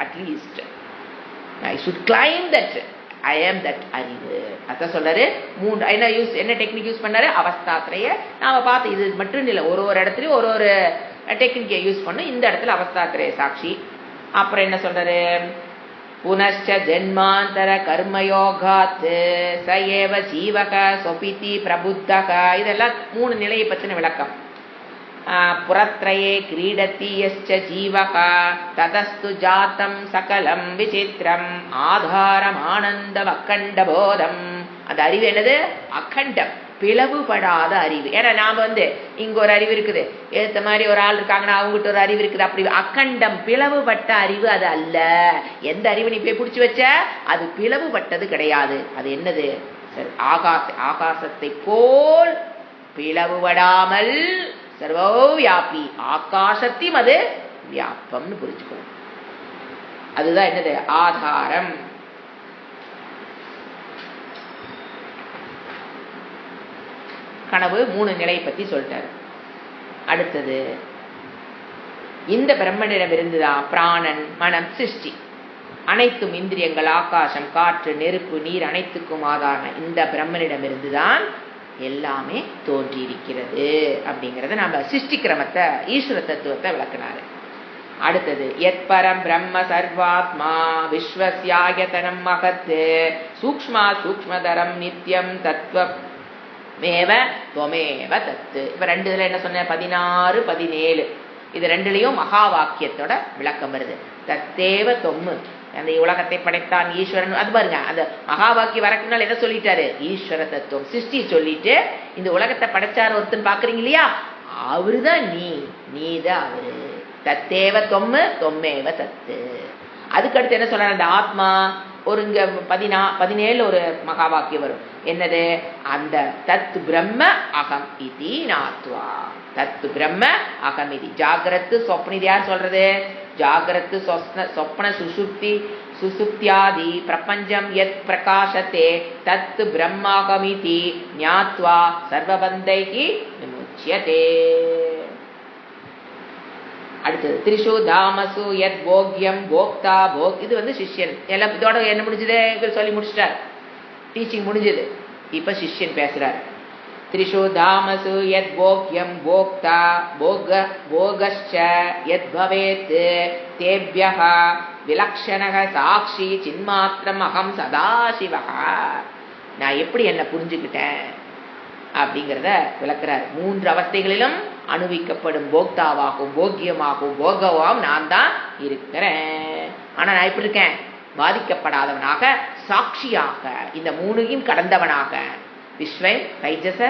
A: at least I should climb that I am that அறிவு. அதான் சொல்றாரு. என்ன டெக்னிக் யூஸ் பண்ணாரு? அவஸ்தாத்ரய. நாம பார்த்து இது மட்டும் இல்லை, ஒரு இடத்துலயும் ஒரு டெக்னிக்கை யூஸ் பண்ண. இந்த இடத்துல அவஸ்தாத்ரய சாட்சி. அப்புறம் என்ன சொல்றாரு? புனश्च ஜென்மாந்தர கர்மயோகாத் சயேவ ஜீவக சொபிதி பிரபுத்தக. இதெல்லாம் 3 நிலையை பற்றின விளக்கம். புரத்ரயே கிரீடதி யஸ்ச ஜீவக ததஸ்து ஜாதம் சகலம் விசித்திரம் ஆதாரம் ஆனந்தம் அக்கண்ட போதம். அந்த அறிவு என்னது? அக்கண்டம், பிளவுபடாத அறிவு. ஏன்னா நாம இங்க ஒரு அறிவு இருக்குது, ஏத்த மாதிரி ஒரு ஆள் இருக்காங்கன்னா அவங்ககிட்ட ஒரு அறிவு இருக்குது. அப்படி அக்கண்டம், பிளவுபட்ட அறிவு அது அல்ல. எந்த அறிவு நீ போய் பிடிச்சு வச்ச? அது பிளவுபட்டது கிடையாது. அது என்னது? ஆகாசத்தை போல் பிளவுபடாமல் சர்வவியாபி. ஆகாசத்தையும் அது வியாபம்னு புரிஞ்சுக்கணும். அதுதான் என்னது? ஆதாரம். கனவு 3 நிலையை பத்தி சொல்லிட்டாரு. அடுத்தது, இந்த பிரம்மனிடம் இருந்துதான் பிராணன், மனம், சிருஷ்டி, அனைத்தும் இந்திரியங்கள், ஆகாசம், காற்று, நெருப்பு, நீர் அனைத்துக்கும் ஆதாரம் இந்த பிரம்மனிடம் இருந்துதான் எல்லாமே தோன்றியிருக்கிறது. அப்படிங்கறத நம்ம சிருஷ்டி கிரமத்தை, ஈஸ்வர தத்துவத்தை விளக்குனாரு. அடுத்தது, எத்பரம் பிரம்ம சர்வாத்மா விஸ்வஸ்யாயதனம் மகத் சூக்ஷ்மா சூக்ஷ்மதரம் நித்யம் தத்துவ மேவ துவமேவ தத்து. இப்ப 2 இதுல என்ன சொன்ன? 16, 17. இது 2லயும் மகா வாக்கியத்தோட விளக்கம் வருது. தத்தேவ தொம்மு, அந்த உலகத்தை படைத்தான் ஈஸ்வரன். அது பாருங்க, அந்த மகா வாக்கியம் வரக்குனால என்ன சொல்லிட்டாரு? ஈஸ்வர தத்துவம், சிருஷ்டி சொல்லிட்டு இந்த உலகத்தை படைச்சாரு ஒருத்தன் பாக்குறீங்க இல்லையா? அவருதான் நீதான் அவரு. தத்தேவ தொம்மு தொம்மேவ தத்து. அதுக்கடுத்து என்ன சொல்றாரு? அந்த ஆத்மா ஒரு இங்க 17 ஒரு மகா வாக்கியம் வரும். என்னது? அந்த தத் பிரம்ம அகம் இதி நாத்வா. தத் பிரம்ம அகம் இதி. ஜாகிரத்து சொப்ன, இது யார் சொல்றது? ஜாகிரத்து சொப்ன சுசுப்தி சுசுப்தியாதி பிரபஞ்சம் யத் பிரகாசத்தே தத் பிரம்மாகமிதி ஞாத்வா சர்வபந்தைஹி விமுச்யதே. அடுத்தது, திரிஷு தாமசு யத் போக்யம் போக்தா போக். இது சிஷ்யன். எல்லாம் இதோட என்ன முடிஞ்சது? இவர் சொல்லி முடிச்சிட்டார், டீச்சிங் முடிஞ்சது. இப்ப சிஷ்யன் பேசுறார். त्रिषु धामसु यद्भोग्यं भोक्ता भोगश्च यद्भवेत् तेभ्यः विलक्षणः साक्षी चिन्मात्रम् अहं सदाशिवः. நான் எப்படி என்ன புரிஞ்சுக்கிட்டேன் அப்படிங்கிறத விளக்குறார். 3 அவஸ்தைகளிலும் அனுபவிக்கப்படும் போக்தாவாகவும் போக்கியமாகவும் போகவாகவும் நான் தான் இருக்கிறேன். ஆனா நான் எப்படி இருக்கேன்? பாதிக்கப்படாதவனாக, சாட்சியாக, இந்த 3ஐயும் கடந்தவனாக. விஸ்வ தைஜச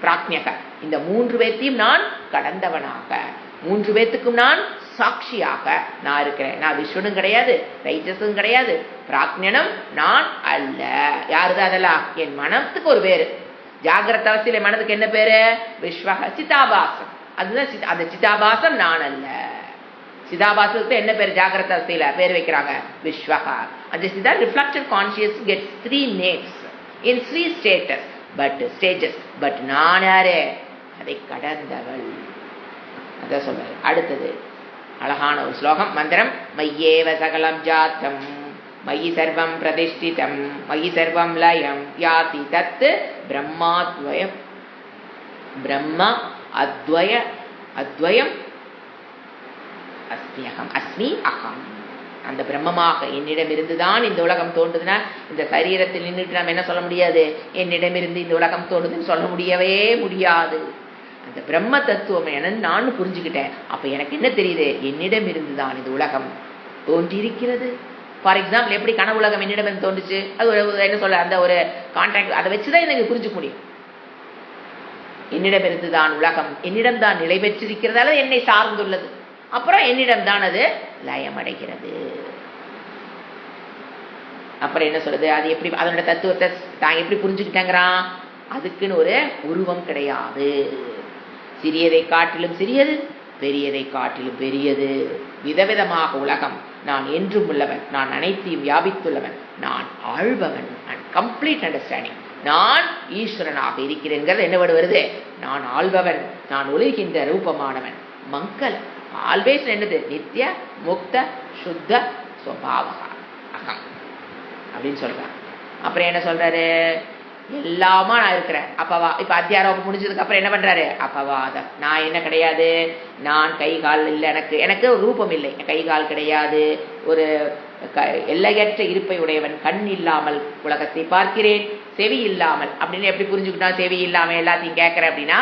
A: பிராக்ஞக, இந்த 3 பேத்தையும் நான் கடந்தவனாக, 3 பேத்துக்கும் நான் சாட்சியாக நான் இருக்கிறேன். நான் விஸ்வனும் கிடையாது, தைஜஸும் கிடையாது, பிராக்ஞனும் நான் அல்ல. யாருதான் அதெல்லாம்? என் மனத்துக்கு ஒரு பேரு. ஜாகிரத அவஸ்தையில மனதுக்கு என்ன பேரு? விஸ்வக சிதாபாசம். அதுதான் அந்த சிதாபாசம் நான் அல்ல. சிதாபாசத்துக்கு என்ன பேரு? ஜாகிரத அவஸ்தையில பேர் வைக்கிறாங்க விஸ்வகா. அந்த சிதா reflection conscious gets 3 names in 3 stages. But நான் யாரு? அதை கடந்தவள். அதான் சொல்றாரு. அடுத்தது அழகான ஒரு ஸ்லோகம், மந்திரம். மையேவ சகலம் ஜாத்தம் மயி சர்வம் பிரதிஷ்டிதம் மயி சர்வம் லயம் யாதி தத் பிரம்மாத்வயம் பிரம்ம அத்வயம் அஸ்மி அகம். அந்த பிரம்மமாக என்னிடமிருந்துதான் இந்த உலகம் தோன்றுதுன்னா, இந்த சரீரத்தில் நின்றுட்டு நம்ம என்ன சொல்ல முடியாது? என்னிடமிருந்து இந்த உலகம் தோன்றுதுன்னு சொல்ல முடியவே முடியாது. அந்த பிரம்ம தத்துவம் என்னன்னு நான் புரிஞ்சுக்கிட்டேன். அப்ப எனக்கு என்ன தெரியுது? என்னிடம் இருந்துதான் இந்த உலகம் தோன்றியிருக்கிறது. ஃபார் எக்ஸாம்பிள், எப்படி கனவு உலகம் என்னிடம் தோன்றுச்சு? அது ஒரு என்ன சொல்ல, அந்த ஒரு கான்ட்ராக்ட், அதை வச்சுதான் எனக்கு புரிஞ்சுக்க முடியும். என்னிடம் இருந்துதான் உலகம் என்னிடம் தான் நிலை பெற்றிருக்கிறதால என்னை சார்ந்துள்ளது. அப்புறம் என்னிடம் தான் அது லயமடைகிறது. அப்புறம் என்ன சொல்றது? அது எப்படி அதனோட தத்துவத்தை தான் எப்படி புரிஞ்சுக்கிட்டேங்கிறான்? அதுக்குன்னு ஒரு உருவம் கிடையாது. சிறியதை காட்டிலும் சிறியது, பெரியதை காட்டிலும் பெரியது. விதவிதமாக உலகம். நான் என்றும் உள்ளவன், நான் அனைத்தையும் வியாபித்துள்ளவன், நான் ஆள்பவன். Complete understanding. நான் ஈஸ்வரனாக இருக்கிறேங்கிறது என்ன வருது? நான் ஆள்பவன், நான் ஒளிகின்ற ரூபமானவன். மங்கள ஆல்வேஸ் என்னது? நித்திய முக்த சுத்த ஸ்வபாவகா அகம் அப்படின்னு சொல்றான். அப்புறம் என்ன சொல்றாரு? எல்லாமா நான் இருக்கிறேன். அப்பவா இப்ப அத்தியாரோபம் முடிஞ்சதுக்கு அப்புறம் என்ன பண்றாரு? அப்பவாதம். நான் என்ன கிடையாது? நான் கை கால் இல்லை, எனக்கு ரூபம் இல்லை, கை கால் கிடையாது, ஒரு எல்லையற்ற இருப்பை உடையவன். கண் இல்லாமல் உலகத்தை பார்க்கிறேன், செவி இல்லாமல். அப்படின்னு எப்படி புரிஞ்சுக்கிட்டா? செவி இல்லாம எல்லாத்தையும் கேட்கிறேன் அப்படின்னா,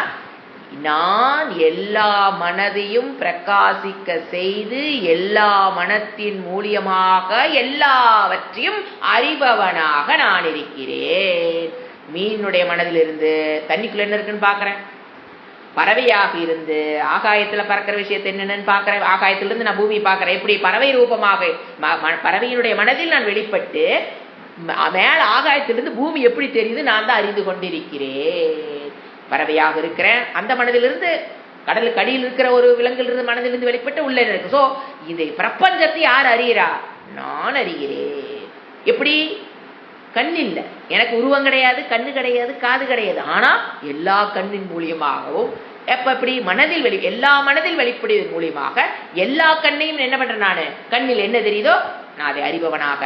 A: நான் எல்லா மனதையும் பிரகாசிக்க செய்து எல்லா மனத்தின் மூலியமாக எல்லாவற்றையும் அறிபவனாக நான் இருக்கிறேன். மீனுடைய மனதில் இருந்து தண்ணிக்குள்ள என்ன இருக்குன்னு பாக்குறேன், பறவையாக இருந்து ஆகாயத்துல பறக்கிற விஷயத்தை என்னன்னு பாக்குறேன், ஆகாயத்திலிருந்து நான் பூமியை பாக்குறேன். எப்படி? பறவை ரூபமாக பறவையினுடைய மனதில் நான் வெளிப்பட்டு மேல ஆகாயத்திலிருந்து பூமி எப்படி தெரியுது நான் தான் அறிந்து கொண்டிருக்கிறேன். பறவையாக இருக்கிறேன், அந்த மனதிலிருந்து கடலுக்கு அடியில் இருக்கிற ஒரு விலங்கிலிருந்து மனதிலிருந்து வெளிப்பட்டு உள்ளே இருக்கு. சோ இந்த பிரபஞ்சத்தை யார் அறிகிறா? நான் அறிகிறேன். எப்படி? கண் இல்லை, எனக்கு உருவம் கிடையாது, கண்ணு கிடையாது, காது கிடையாது. ஆனா எல்லா கண்ணின் மூலியமாகவும் எப்படி மனதில் எல்லா மனதில் வெளிப்படுவதன் மூலியமாக எல்லா கண்ணையும் என்ன பண்றேன்? நானு கண்ணில் என்ன தெரியுதோ நான் அதை அறிபவனாக,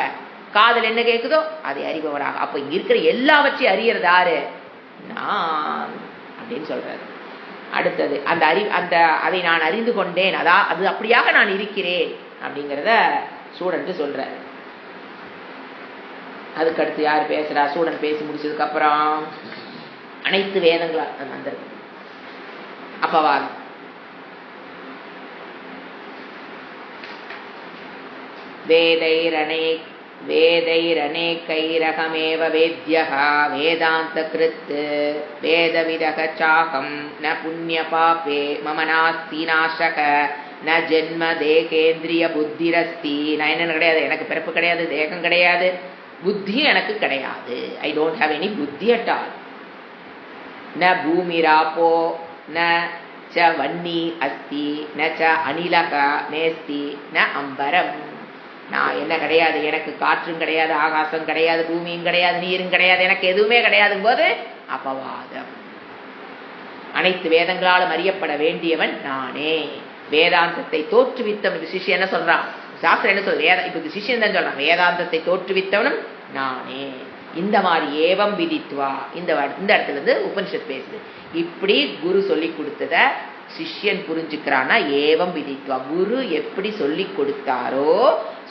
A: காதல் என்ன கேட்குதோ அதை அறிபவனாக. அப்ப இங்க இருக்கிற எல்லாவற்றையும் அறியறது யாரு? நான் அப்படின்னு சொல்றாரு. அடுத்தது அதை நான் அறிந்து கொண்டேன், அது அப்படியாக நான் இருக்கிறேன் அப்படிங்கிறத ஸ்டூடெண்ட் சொல்ற. அதுக்கடுத்து யார் பேசுறா? ஸ்டூடெண்ட் பேசி முடிச்சதுக்கு அப்புறம் அனைத்து வேதங்களும் வந்திருக்கு. அப்பவாதம். வேதைரநேகைரகமேவ வேத்யः வேதாந்தகிருத் வேதவிதக சாகம் ந புண்ணிய பாபே மம நாஸ்தி நாசக ந ஜென்ம தேகேந்திரிய புத்திரஸ்தி. நான் என்ன கிடையாது? எனக்கு பிறப்பு கிடையாது, தேகம் கிடையாது, புத்தியும் எனக்கு கிடையாது. ஐ டோன்ட் ஹாவ் எனி புத்தி அட் ஆல். ந பூமிராப்போ ந ச வன்னி அஸ்தி ந ச அனிலக நேஸ்தி ந அம்பரம். நான் என்ன கிடையாது? எனக்கு காற்றும் கிடையாது, ஆகாசம் கிடையாது, பூமியும் கிடையாது, நீரும் கிடையாது, எனக்கு எதுவுமே கிடையாது போது அபவாதம். அனைத்து வேதங்களாலும் அறியப்பட வேண்டியவன் நானே. வேதாந்தத்தை தோற்றுவித்தவன் சிஷ்யன் என்ன சொல்றான்? சாஸ்திரம் என்ன சொல்ற? இப்ப சிஷ்யன் தான் சொல்றான், வேதாந்தத்தை தோற்றுவித்தவனும் நானே. இந்த மாதிரி ஏவம் விதித்வா இந்த இடத்துல இருந்து உபனிஷத் பேசுது. இப்படி குரு சொல்லி கொடுத்தத சிஷ்யன் புரிஞ்சுக்கிறான்னா ஏவம் விதித்வா, குரு எப்படி சொல்லி கொடுத்தாரோ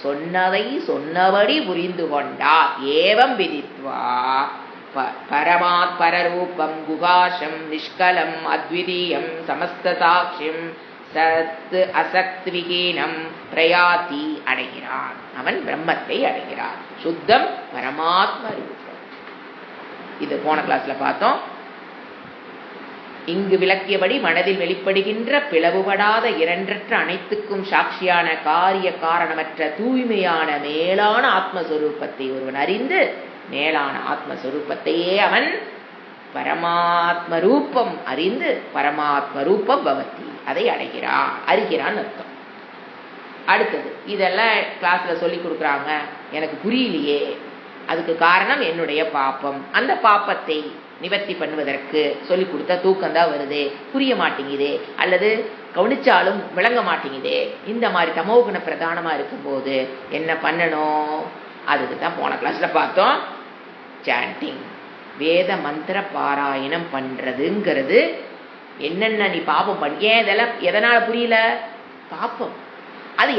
A: சொன்னதை சொன்னபடி புரிந்து கொண்டார். ஏவம் விதித்வா பரமாத் பரரூபம் குகாஷம் நிஷ்கலம் அத்விதீயம் சமஸ்த சாட்சியம் சத் அசத் விகீனம் பிரயாதி அடைகிறான். அவன் பிரம்மத்தை அடைகிறான். சுத்தம் பரமாத்ம ரூபம். இது போன கிளாஸ்ல பார்த்தோம். இங்கு விளக்கியபடி மனதில் வெளிப்படுகின்ற பிளவுபடாத இரண்டற்ற அனைத்துக்கும் சாட்சியான காரிய காரணமற்ற தூய்மையான மேலான ஆத்மஸ்வரூபத்தை ஒருவன் அறிந்து மேலான ஆத்மஸ்வரூபத்தையே அவன் பரமாத்ம ரூபம் அறிந்து பரமாத்ம ரூபம் பவதி அதை அடைகிறான், அறிகிறான் அர்த்தம். அடுத்தது இதெல்லாம் கிளாஸ்ல சொல்லி கொடுக்குறாங்க, எனக்கு புரியலையே, அதுக்கு காரணம் என்னுடைய பாப்பம். அந்த பாப்பத்தை நிவர்த்தி பண்ணுவதற்கு சொல்லி கொடுத்த தூக்கம் தான் வருதே, புரிய மாட்டேங்குதே, அல்லது கவனிச்சாலும் விளங்க மாட்டேங்குதே, இந்த மாதிரி தமோகுண பிரதானமா இருக்கும்போது என்ன பண்ணணும்? அதுக்கு தான் போன கிளாஸ்ல பார்த்தோம். சாண்டிங், வேத மந்திர பாராயணம் பண்றதுங்கிறது என்னென்ன நீ பாப்பம் பண்ண, ஏன் இதெல்லாம் எதனால புரியல? பாப்பம் அது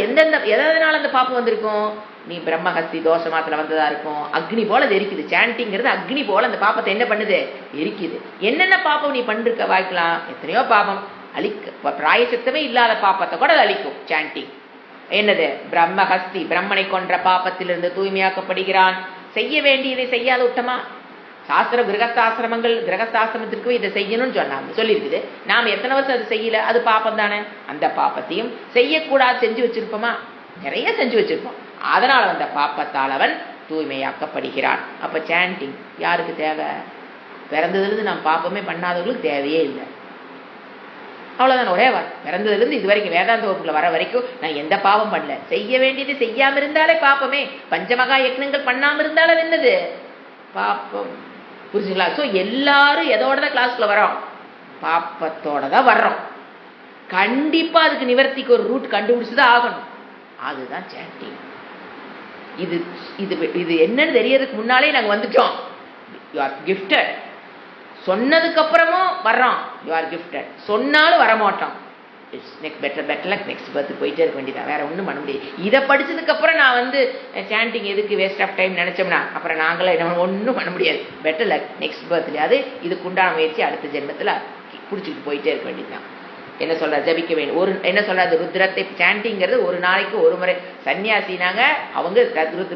A: எதனால அந்த பாப்பம் வந்திருக்கும்? நீ பிரம்மஹஸ்தி தோஷமாத்துல வந்ததா இருக்கும். அக்னி போல அது எரிக்குது. சாண்டிங்கிறது அக்னி போல அந்த பாப்பத்தை என்ன பண்ணுது? எரிக்குது. என்னென்ன பாப்பம் நீ பண்ணிருக்க வாய்க்கலாம்? எத்தனையோ பாப்பம் அழிக்க, பிராயசித்தமே இல்லாத பாப்பத்தை கூட அது அழிக்கும் சாண்டிங். என்னது? பிரம்மஹஸ்தி பிரம்மனை கொன்ற பாப்பத்திலிருந்து தூய்மையாக்கப்படுகிறான். செய்ய வேண்டியதை செய்யாத விட்டமா? சாஸ்திரம் கிரகஸ்தாசிரமங்கள், கிரகஸ்தாசிரமத்திற்கு இதை செய்யணும்னு சொன்னாங்க, சொல்லியிருக்குது. நாம் எத்தனை வருஷம் அது செய்யல, அது பாப்பம் தானே. அந்த பாப்பத்தையும் செய்யக்கூடாது செஞ்சு வச்சிருப்போமா? நிறைய செஞ்சு வச்சிருப்போம். அதனால் அந்த பாப்பத்தால் அவன் தூய்மையாக்கப்படுகிறான். அப்ப சாண்டிங் யாருக்கு தேவை? பிறந்ததுலேருந்து நாம் பாப்பமே பண்ணாதவர்களுக்கு தேவையே இல்லை. அவ்வளவுதான், ஒரே வார். பிறந்ததுலேருந்து இது வரைக்கும் வேதாந்த வகுப்புல வர வரைக்கும் நான் எந்த பாவம் பண்ணல. செய்ய வேண்டியது செய்யாம இருந்தாலே பாப்பமே. பஞ்சமகா யக்னங்கள் பண்ணாம இருந்தாலே என்னது? பாப்பம். புரிஞ்சுங்களா? ஸோ எல்லாரும் எதோட தான் கிளாஸ்ல வரோம்? பாப்பத்தோட தான் வர்றோம். கண்டிப்பா அதுக்கு நிவர்த்திக்கு ஒரு ரூட் கண்டுபிடிச்சுதான் ஆகணும். அதுதான் சாண்டிங். இது இது இது என்னன்னு தெரியறதுக்கு முன்னாலே நாங்க வந்துட்டோம். You are gifted. சொன்னதுக்கு அப்புறமும் வர்றோம். You are gifted. சொன்னாலும் வரமாட்டோம். It's next better next birth போயிட்டே இருக்க வேண்டியதான், வேற ஒன்றும் பண்ண முடியாது. இதை படிச்சதுக்கு அப்புறம் நான் வந்து சாண்டிங் எதுக்கு வேஸ்ட் ஆஃப் டைம் நினைச்சோம்னா அப்புறம் நாங்களே என்ன ஒன்றும் பண்ண முடியாது. பெட்டர் லக் நெக்ஸ்ட் பர்த்ல. அது இதுக்கு உண்டான முயற்சி அடுத்த ஜென்மத்தில் பிடிச்சிட்டு போயிட்டே இருக்க வேண்டியதுதான். என்ன சொல்ற? ஜபிக்க வேண்டும். ஒரு என்ன சொல்றது? ருத்ரத்தை சாண்டிங்கிறது ஒரு நாளைக்கு ஒரு முறை. சன்னியாசினாங்க அவங்க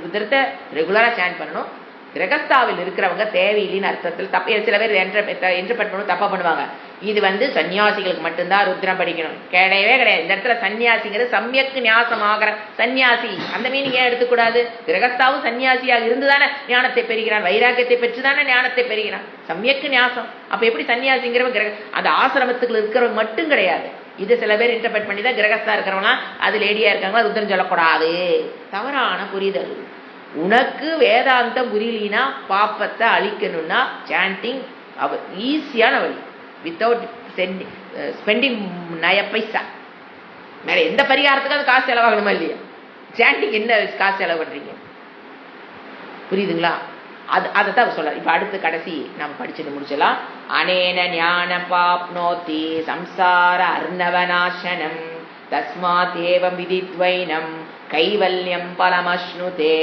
A: ருத்ரத்தை ரெகுலரா சாண்ட் பண்ணணும். கிரகஸ்தாவில் இருக்கிறவங்க தேவையில்லைன்னு அர்த்தத்தில் தப்பு. சில பேர் இன்டர்பிரட் பண்ணணும், தப்பா பண்ணுவாங்க. இது வந்து சன்னியாசிகளுக்கு மட்டும்தான் ருத்ரம் படிக்கணும். கிடையவே கிடையாது. இந்த இடத்துல சன்னியாசிங்கிறது சமயக்கு ஞாசமாகிற சன்னியாசி. அந்த மீனிங் ஏன் எடுத்துக்கூடாது? கிரகஸ்தாவும் சன்னியாசியாக இருந்துதானே ஞானத்தை பெறுகிறான், வைராக்கியத்தை பெற்றுதானே ஞானத்தை பெறுகிறான். சமயக்கு ஞாசம். அப்ப எப்படி சன்னியாசிங்கிறவங்க அந்த ஆசிரமத்துக்குள்ள இருக்கிறவங்க மட்டும் கிடையாது. இது சில பேர் இன்டர்பிரட் பண்ணி தான் கிரகஸ்தா இருக்கிறவங்களாம் அது லேடியா இருக்காங்களா ருத்ரம் சொல்லக்கூடாது. தவறான புரிதல். உனக்கு வேதாந்தம் புரியலினா பாப்பத்தை அழிக்கணும்னா சாண்டிங் ஈஸியான வழி. வித்தவுட் ஸ்பெண்டிங் நய பைசா. வேற எந்த பரிகாரத்துக்கு காசு செலவாகணுமா இல்லையா? சாண்டிங் என்ன காசு செலவு பண்றீங்க? புரியுதுங்களா? அதைத்தான் சொல்ல. இப்ப அடுத்து கடைசி நம்ம படிச்சுட்டு முடிச்சலாம். அனேன ஞான பாப்னோதி சம்சார அர்ணவநாசனம் தஸ்மாத் ஏவம் விதித்வைனம் கைவல்யம் பலமஷ்ணுதே.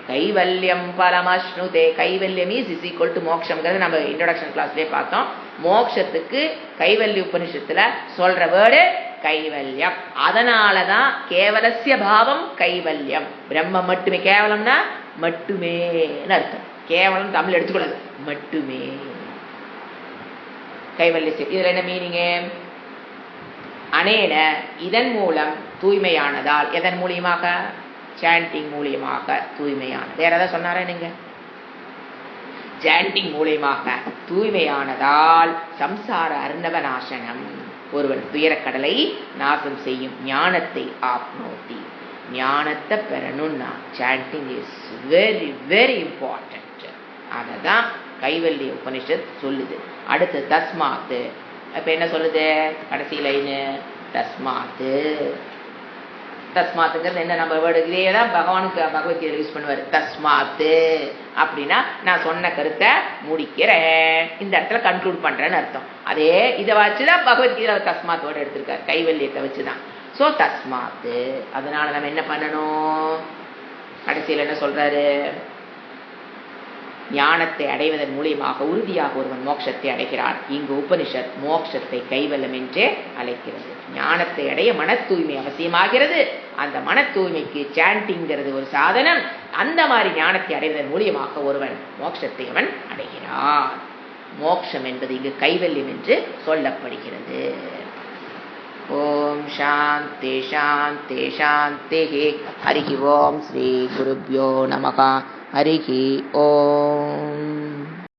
A: கைவல்யம் பலமஷ்ணுதே. கைவல்யம் இஸ் ஈக்குவல் டு மோட்சம்ங்கிறது நம்ம இன்ட்ரோடக்ஷன் கிளாஸ்லேயே பார்த்தோம். மோட்சத்துக்கு கைவல்ய உபனிஷத்துல சொல்ற வேர்டு கைவல்யம். அதனாலதான் கேவலசிய பாவம் கைவல்யம். பிரம்மம் மட்டுமே. கேவலம்னா மட்டுமே அர்த்தம். கேவலம் தமிழ் எடுத்துக்கூடாது, மட்டுமே. கைவல்யம் இதுல என்ன மீனிங்? அனேன இதன் மூலம் தூய்மையானதால். எதன் மூலியமாக? சாண்டிங் மூலியமாக தூய்மையான. வேற ஏதாவது சொன்னாரா? நீங்க சாண்டிங் மூலியமாக தூய்மையானதால் சம்சார அர்ணவ நாசனம். ஒருவன் துயரக்கடலை நாசம் செய்யும் ஞானத்தை ஆப்னோதி. ஞானத்தை பெறணும்னா chanting is very very important. அததான் கைவல்ய உபனிஷத் சொல்லுது. அடுத்து தஸ்மாத்து. இப்ப என்ன சொல்லுது? கடைசி லைனு தஸ்மாத்து தஸ்மாத்துங்கிறது என்ன நம்ம வேர்டு இதே தான் பகவானுக்கு பகவத்கீதையில் யூஸ் பண்ணுவார். தஸ்மாத்து அப்படின்னா நான் சொன்ன கருத்தை முடிக்கிறேன், இந்த இடத்துல கன்க்ளூட் பண்ணுறேன்னு அர்த்தம். அதே இதை வச்சு தான் பகவத்கீதை தஸ்மாத் வேர்டு எடுத்திருக்காரு, கைவல்யத்தை வச்சு தான். ஸோ தஸ்மாத்து. அதனால நம்ம என்ன பண்ணணும், கடைசியில் என்ன சொல்றாரு, ஞானத்தை அடைவதன் மூலியமாக உறுதியாக ஒருவன் மோட்சத்தை அடைகிறான். இங்கு உபனிஷத் மோட்சத்தை கைவல்யம் என்றே அழைக்கிறது. ஞானத்தை அடைய மன தூய்மை அவசியமாகிறது. அந்த மன தூய்மைக்கு சாண்டிங்கிறது ஒரு சாதனம். அந்த மாதிரி ஞானத்தை அடைவதன் மூலியமாக ஒருவன் மோட்சத்தை அவன் அடைகிறான். மோட்சம் என்பது இங்கு கைவல்யம் என்று சொல்லப்படுகிறது. ஓம் சாந்தி சாந்தி சாந்தி. ஹரி ஓம். ஸ்ரீ குருப்யோ நமஹ. ஹரி ஓம்.